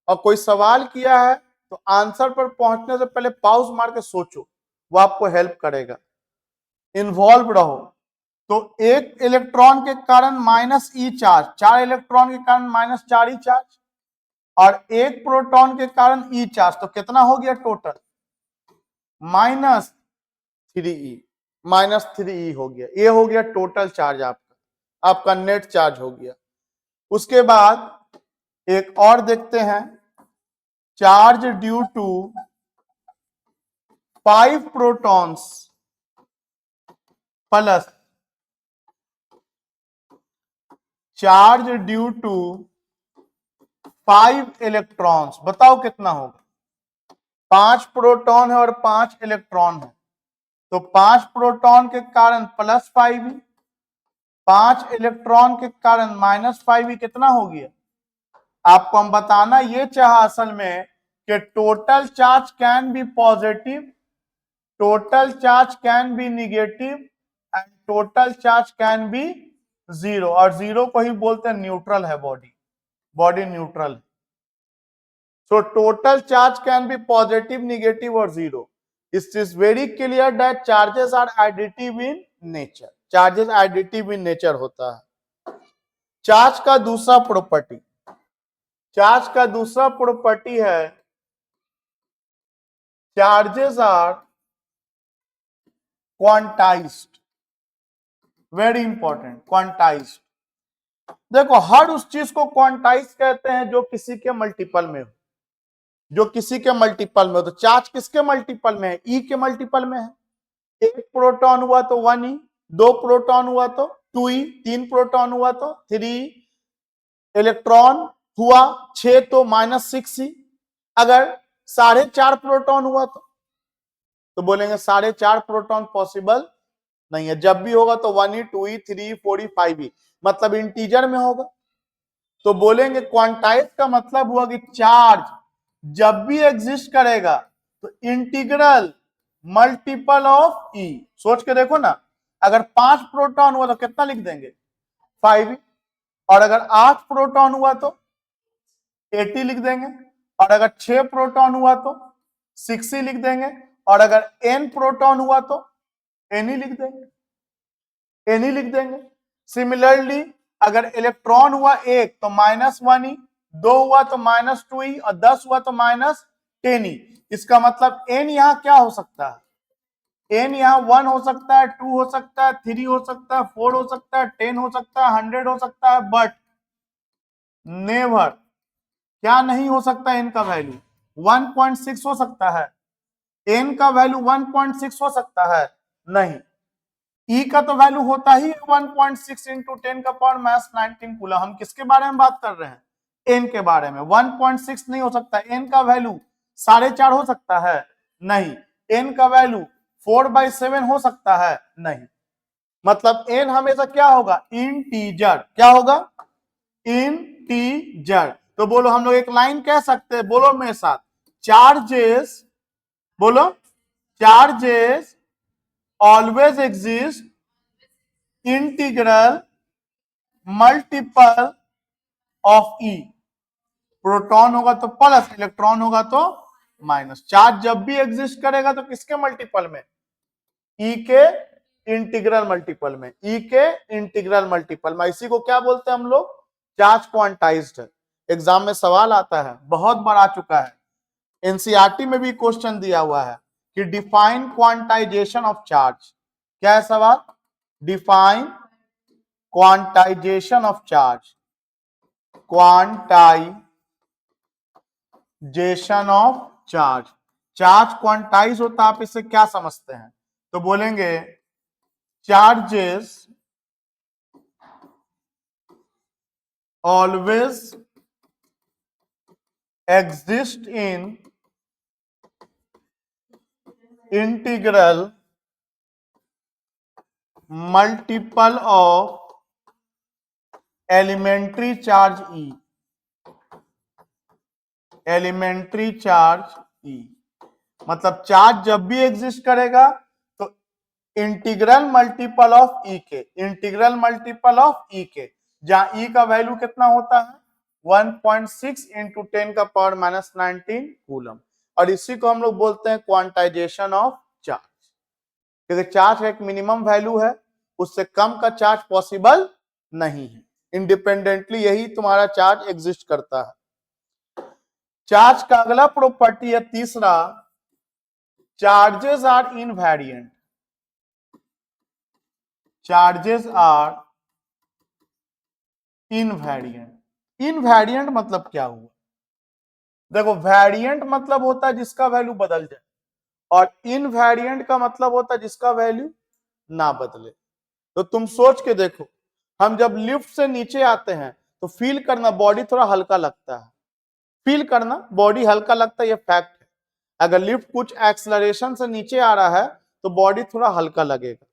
और कोई सवाल किया है तो आंसर पर पहुंचने से पहले पॉज मार के सोचो, वो आपको हेल्प करेगा। इन्वॉल्व रहो। तो एक इलेक्ट्रॉन के कारण -e चार्ज, 4 इलेक्ट्रॉन के कारण -4e चार्ज, और एक प्रोटॉन के कारण e चार्ज, तो कितना हो गया टोटल? -3e, -3e हो गया। ये हो गया टोटल चार्ज आपका, आपका नेट चार्ज हो गया। उसके बाद एक और देखते हैं, charge due to 5 protons plus charge due to 5 electrons. बताओ कितना होगा? 5 प्रोटॉन है और 5 इलेक्ट्रॉन है, तो 5 प्रोटॉन के कारण +5e, 5 इलेक्ट्रॉन के कारण -5e, कितना हो गया? आपको हम बताना ये चाहा असल में कि total charge can be positive, total charge can be negative and total charge can be zero, और जीरो को ही बोलते हैं न्यूट्रल है body, body neutral. So total charge can be positive, negative और zero. It is very clear that charges are additive in nature, charges additive in nature होता है। Charge का दूसरा प्रॉपर्टी, चार्ज का दूसरा प्रॉपर्टी है charges are quantized, very important, quantized. देखो हर उस चीज को क्वांटाइज कहते हैं जो किसी के मल्टीपल में हो, जो किसी के मल्टीपल में हो। तो चार्ज किसके मल्टीपल में है? ई के मल्टीपल में है। एक प्रोटॉन हुआ तो 1e, दो प्रोटॉन हुआ तो 2e, तीन प्रोटॉन हुआ तो 3e, इलेक्ट्रॉन हुआ 6 तो -6e। अगर 4.5 प्रोटॉन हुआ तो बोलेंगे 4.5 प्रोटॉन पॉसिबल नहीं है। जब भी होगा तो 1e, 2e, 3e, 4e, 5e, मतलब इंटीजर में होगा। तो बोलेंगे क्वांटाइज का मतलब हुआ कि चार्ज जब भी एग्जिस्ट करेगा तो इंटीग्रल मल्टीपल ऑफ ई। सोच के देखो ना, अगर 5 प्रोटॉन हुआ तो कितना लिख देंगे? 5e। और अगर 8 प्रोटॉन हुआ तो 80 लिख देंगे। और अगर 6 प्रोटॉन हुआ तो 6e लिख देंगे। और अगर n प्रोटॉन हुआ तो ne लिख देंगे, ne लिख देंगे। सिमिलरली अगर इलेक्ट्रॉन हुआ 1 तो -1e, 2 हुआ तो -2e और 10 हुआ तो -10e। इसका मतलब n यहां क्या हो सकता है? n यहां 1 हो सकता है, 2 हो सकता है, 3 हो सकता है, 4 हो सकता है, 10 हो सकता है, 100 हो सकता है, बट नेवर क्या नहीं हो सकता? n का वैल्यू 1.6 हो सकता है? n का वैल्यू 1.6 हो सकता है? नहीं। E का तो वैल्यू होता ही 1.6 इंटू 10⁻19 कूलम। हम किसके बारे में बात कर रहे हैं? n के बारे में। 1.6 नहीं हो सकता। n का वैल्यू 4.5 हो सकता है? नहीं। n का वैल्यू 4/7 हो सकता है? नहीं। मतलब n हमेशा क्या होगा? इंटीजर। क्या होगा? इंटीजर। तो बोलो, हम लोग एक लाइन कह सकते हैं, बोलो मेरे साथ, चार्जेस, बोलो, charges always exist integral multiple of E. Proton होगा तो प्लस, इलेक्ट्रॉन होगा तो माइनस। चार्ज जब भी एग्जिस्ट करेगा तो किसके मल्टीपल में? ई के इंटीग्रल मल्टीपल में, ई के इंटीग्रल मल्टीपल में। इसी को क्या बोलते हैं हम लोग? चार्ज क्वांटाइज्ड है। एग्जाम में सवाल आता है, बहुत बार आ चुका है, एनसीईआरटी में भी क्वेश्चन दिया हुआ है कि डिफाइन क्वांटाइजेशन ऑफ चार्ज। क्या है सवाल? Define quantization of charge, quantization of charge. Charge quantize होता है, आप इसे क्या समझते हैं? तो बोलेंगे charges always exist in integral multiple of elementary charge e, elementary charge e. मतलब चार्ज जब भी एग्जिस्ट करेगा तो इंटीग्रल मल्टीपल ऑफ ई के, इंटीग्रल मल्टीपल ऑफ ई के, जहां ई का वैल्यू कितना होता है? 1.6 इंटू 10⁻19 कूलम। और इसी को हम लोग बोलते हैं क्वांटाइजेशन ऑफ चार्ज, क्योंकि चार्ज का एक मिनिमम वैल्यू है, उससे कम का चार्ज पॉसिबल नहीं है। इंडिपेंडेंटली यही तुम्हारा चार्ज एग्जिस्ट करता है। चार्ज का अगला प्रॉपर्टी है तीसरा, charges are invariant. Charges are invariant. Invariant मतलब क्या हुआ? देखो, वेरिएंट मतलब होता है जिसका वैल्यू बदल जाए, और इनवेरिएंट का मतलब होता है जिसका वैल्यू ना बदले। तो तुम सोच के देखो, हम जब लिफ्ट से नीचे आते हैं तो फील करना बॉडी थोड़ा हल्का लगता है, फील करना बॉडी हल्का लगता है, ये फैक्ट है। अगर लिफ्ट कुछ एक्सेलरेशन से नीचे आ रहा है तो बॉडी थोड़ा हल्का लगेगा।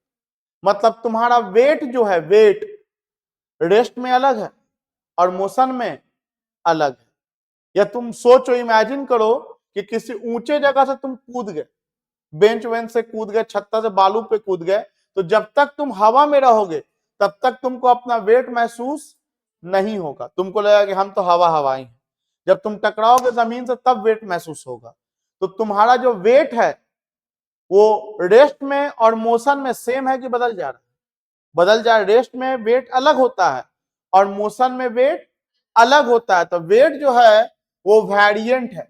मतलब तुम्हारा वेट जो है, वेट रेस्ट में अलग है और मोशन में अलग है। या तुम सोचो, इमेजिन करो कि किसी ऊंचे जगह से तुम कूद गए, बेंच वेंच से कूद गए, छत्ता से बालू पे कूद गए, तो जब तक तुम हवा में रहोगे तब तक तुमको अपना वेट महसूस नहीं होगा, तुमको लगेगा कि हम तो हवा हवाई हैं। जब तुम टकराओगे जमीन से तब वेट महसूस होगा। तो तुम्हारा जो वेट है वो रेस्ट में और मोशन में सेम है कि बदल जा रहा है? बदल जा रहा है। रेस्ट में वेट अलग होता है और मोशन में वेट अलग होता है। तो वेट जो है वो वेरिएंट है।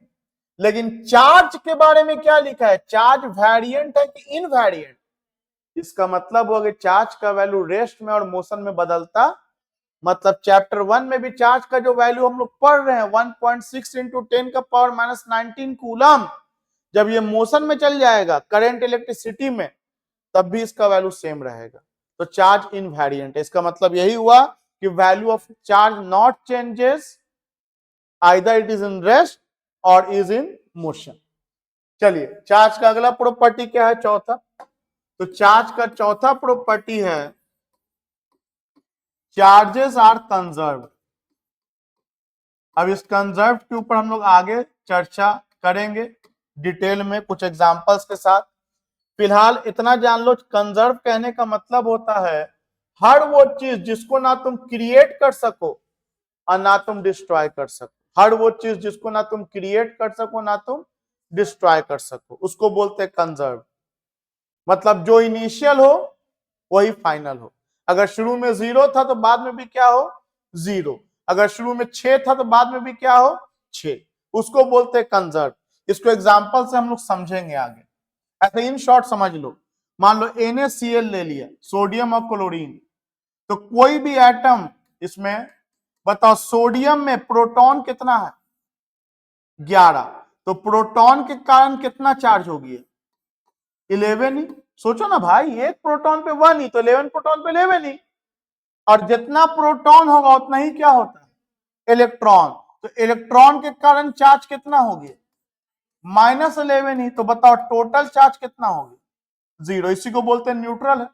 लेकिन चार्ज के बारे में क्या लिखा है? चार्ज वेरिएंट है कि इनवेरिएंट? इसका मतलब हुआ कि चार्ज का वैल्यू रेस्ट में और मोशन में बदलता, मतलब चैप्टर 1 में भी चार्ज का जो वैल्यू हम लोग पढ़ रहे हैं 1.6 इंटू 10 का पावर माइनस 19 कूलम, जब ये मोशन में चल जाएगा करंट इलेक्ट्रिसिटी में, तब भी इसका वैल्यू सेम रहेगा। तो चार्ज इनवेरिएंट है। इसका मतलब यही हुआ कि value of charge not changes, either it is in rest और इज इन मोशन। चलिए, चार्ज का अगला प्रॉपर्टी क्या है? चौथा। तो चार्ज का चौथा प्रॉपर्टी है चार्जेस आर कंजर्व। अब इस कंजर्व के ऊपर हम लोग आगे चर्चा करेंगे डिटेल में कुछ एग्जांपल्स के साथ। फिलहाल इतना जान लो, कंजर्व कहने का मतलब होता है हर वो चीज जिसको ना तुम क्रिएट कर सको और ना तुम डिस्ट्रॉय कर सको। हर वो चीज जिसको ना तुम क्रिएट कर सको ना तुम डिस्ट्रॉय कर सको, उसको बोलते हैं कंजर्व। मतलब जो इनिशियल हो वही फाइनल हो। अगर शुरू में 0 था तो बाद में भी क्या हो? 0। अगर शुरू में 6 था तो बाद में भी क्या हो? 6। उसको बोलते हैं कंजर्व। इसको एग्जांपल से हम लोग समझेंगे आगे। ऐसे इन शॉर्ट समझ लो। मान लो NaCl ले लिया, सोडियम और क्लोरीन। तो कोई भी एटम इसमें बताओ, सोडियम में प्रोटॉन कितना है? 11। तो प्रोटॉन के कारण कितना चार्ज होगी? 11 ही। सोचो ना भाई, एक प्रोटॉन पे 1 ही, तो 11 प्रोटॉन पे 11 ही। और जितना प्रोटॉन होगा उतना ही क्या होता है? इलेक्ट्रॉन। तो इलेक्ट्रॉन के कारण चार्ज कितना होगी? -11 ही। तो बताओ टोटल चार्ज कितना होगी? 0। इसी को बोलते हैं न्यूट्रल है।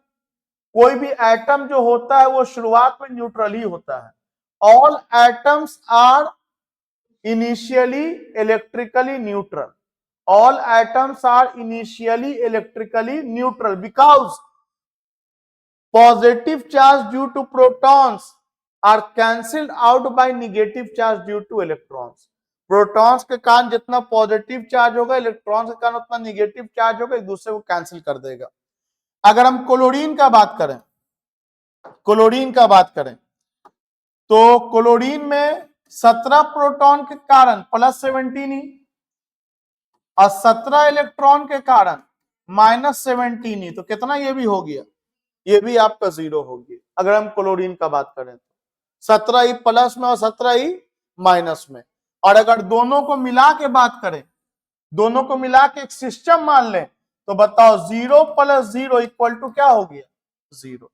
कोई भी एटम जो होता है वो शुरुआत में न्यूट्रल ही होता है। All atoms are initially electrically neutral. All atoms are initially electrically neutral because positive charge due to protons are cancelled out by negative charge due to electrons. Protons के कारण जितना पॉजिटिव चार्ज होगा, electrons के कारण उतना negative charge होगा, एक दूसरे को कैंसिल कर देगा। अगर हम क्लोरीन का बात करें, क्लोरीन का बात करें तो क्लोरीन में 17 प्रोटॉन के कारण +17 ही और 17 इलेक्ट्रॉन के कारण -17 ही। तो कितना ये भी हो गया? ये भी आपका 0 हो गया। अगर हम क्लोरीन का बात करें तो 17 ही प्लस में और 17 ही माइनस में। और अगर दोनों को मिला के बात करें, दोनों को मिला के एक सिस्टम मान लें, तो बताओ 0 + 0 इक्वल टू क्या हो गया? 0।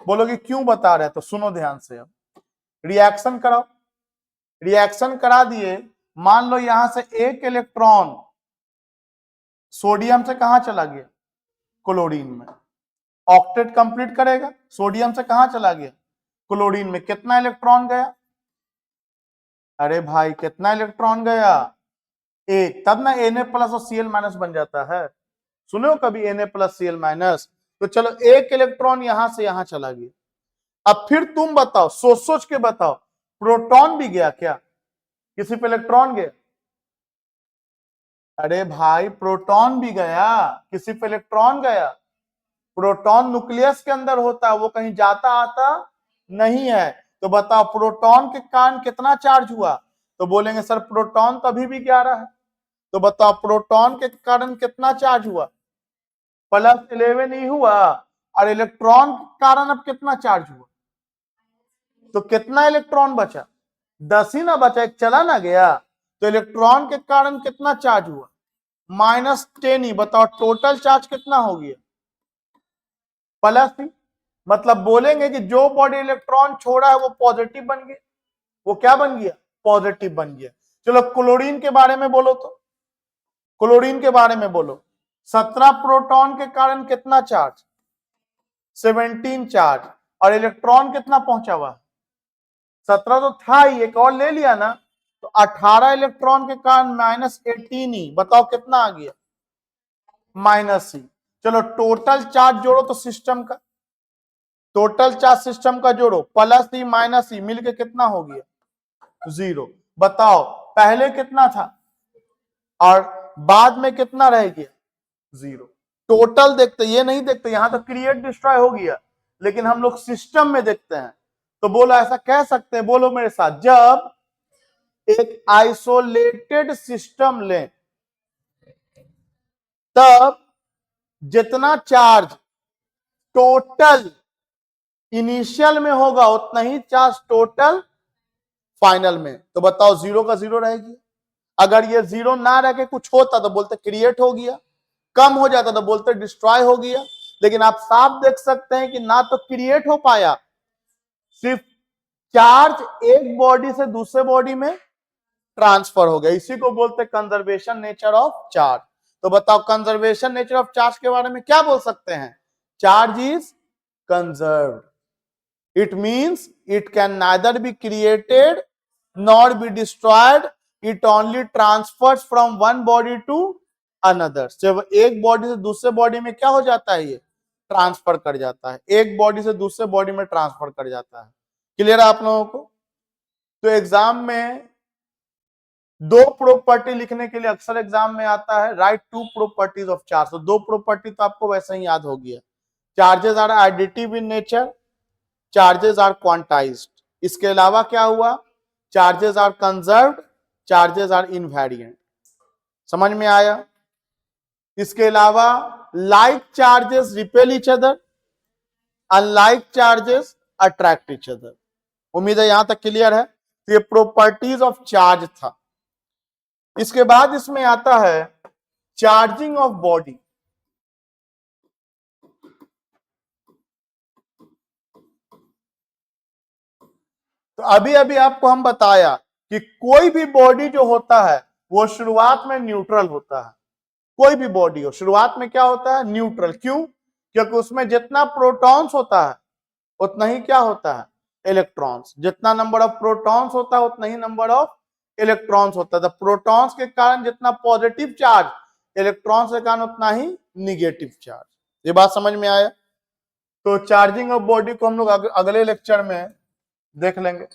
बोलोगे क्यों बता रहे हैं? तो सुनो ध्यान से। अब रिएक्शन कराओ। रिएक्शन करा दिए। मान लो यहां से एक इलेक्ट्रॉन सोडियम से कहां चला गया? क्लोरीन में। ऑक्टेट कंप्लीट करेगा। सोडियम से कहां चला गया? क्लोरीन में। कितना इलेक्ट्रॉन गया? अरे भाई कितना इलेक्ट्रॉन गया? एक। तब ना Na+ और Cl- बन जाता है। सुने हो कभी Na+ Cl-? तो चलो एक इलेक्ट्रॉन यहां से यहां चला गया। अब फिर तुम बताओ, सोच सोच के बताओ, प्रोटॉन भी गया क्या? किसी पे इलेक्ट्रॉन गया? अरे भाई प्रोटॉन भी गया, किसी पे इलेक्ट्रॉन गया। प्रोटॉन न्यूक्लियस के अंदर होता है, वो कहीं जाता आता नहीं है। तो बताओ प्रोटॉन के कारण कितना चार्ज हुआ? तो बोलेंगे सर प्रोटॉन तो अभी भी 11 है। तो बताओ प्रोटॉन के कारण कितना चार्ज हुआ? +11 ही हुआ। और इलेक्ट्रॉन के कारण अब कितना चार्ज हुआ? तो कितना इलेक्ट्रॉन बचा? 10 ही ना बचा, एक चला ना गया। तो इलेक्ट्रॉन के कारण कितना चार्ज हुआ? -10 ही। बताओ टोटल चार्ज कितना हो गया? +ही। मतलब बोलेंगे कि जो बॉडी इलेक्ट्रॉन छोड़ा है वो पॉजिटिव बन गया। वो क्या बन गया? पॉजिटिव बन गया। चलो क्लोरीन के बारे में बोलो। तो क्लोरीन के बारे में बोलो। 17 प्रोटॉन के कारण कितना चार्ज? 17 चार्ज। और इलेक्ट्रॉन कितना पहुंचा हुआ? 17 तो था ही, एक और ले लिया ना। तो 18 इलेक्ट्रॉन के कारण -18 ही। बताओ कितना आ गया? -ही। चलो टोटल चार्ज जोड़ो तो सिस्टम का। टोटल चार्ज सिस्टम का जोड़ो, प्लस ई माइनस ई मिलके कितना हो गया 0। बताओ पहले कितना था और बाद में कितना रह गया 0। टोटल देखते, ये नहीं देखते, यहां तो क्रिएट डिस्ट्रॉय हो गया, लेकिन हम लोग सिस्टम में देखते हैं। तो बोलो ऐसा कह सकते हैं, बोलो मेरे साथ, जब एक आइसोलेटेड सिस्टम लें तब जितना चार्ज टोटल इनिशियल में होगा उतना ही चार्ज टोटल फाइनल में। तो बताओ 0 का 0 रहेगी। अगर ये 0 ना रह के कुछ होता तो बोलते क्रिएट हो गया, कम हो जाता तो बोलते डिस्ट्रॉय हो गया। लेकिन आप साफ देख सकते हैं कि ना तो क्रिएट हो पाया, सिर्फ चार्ज एक बॉडी से दूसरे बॉडी में ट्रांसफर हो गया। इसी को बोलते कंजर्वेशन नेचर ऑफ चार्ज। तो बताओ कंजर्वेशन नेचर ऑफ चार्ज के बारे में क्या बोल सकते हैं? Charge is conserved. It means it can neither be created nor be destroyed, it only transfers from one body to another. जब एक बॉडी से दूसरे बॉडी में क्या हो जाता है, ये ट्रांसफर कर जाता है, एक बॉडी से दूसरे बॉडी में ट्रांसफर कर जाता है। क्लियर है आप लोगों को? तो एग्जाम में दो प्रॉपर्टी लिखने के लिए अक्सर एग्जाम में आता है, write two properties of charge. तो दो प्रॉपर्टी तो आपको वैसे ही याद हो गया, charges are additive in nature, charges are quantized. इसके अलावा क्या हुआ, charges are conserved, charges are invariant. समझ में आया? इसके अलावा like charges repel each other, unlike charges attract each other. उम्मीद है यहां तक क्लियर है। तो ये प्रॉपर्टीज ऑफ चार्ज था। इसके बाद इसमें आता है चार्जिंग ऑफ बॉडी। तो अभी अभी आपको हम बताया कि कोई भी बॉडी जो होता है वो शुरुआत में न्यूट्रल होता है। कोई भी बॉडी हो शुरुआत में क्या होता है, न्यूट्रल। क्यों? क्योंकि उसमें जितना प्रोटॉन्स होता है उतना ही क्या होता है, इलेक्ट्रॉन्स। जितना नंबर ऑफ प्रोटॉन्स होता है उतना ही नंबर ऑफ इलेक्ट्रॉन्स होता है। तो प्रोटॉन्स के कारण जितना पॉजिटिव चार्ज, इलेक्ट्रॉन्स के कारण उतना ही निगेटिव चार्ज। ये बात समझ में आया? तो चार्जिंग ऑफ बॉडी को हम लोग अगले लेक्चर में देख लेंगे।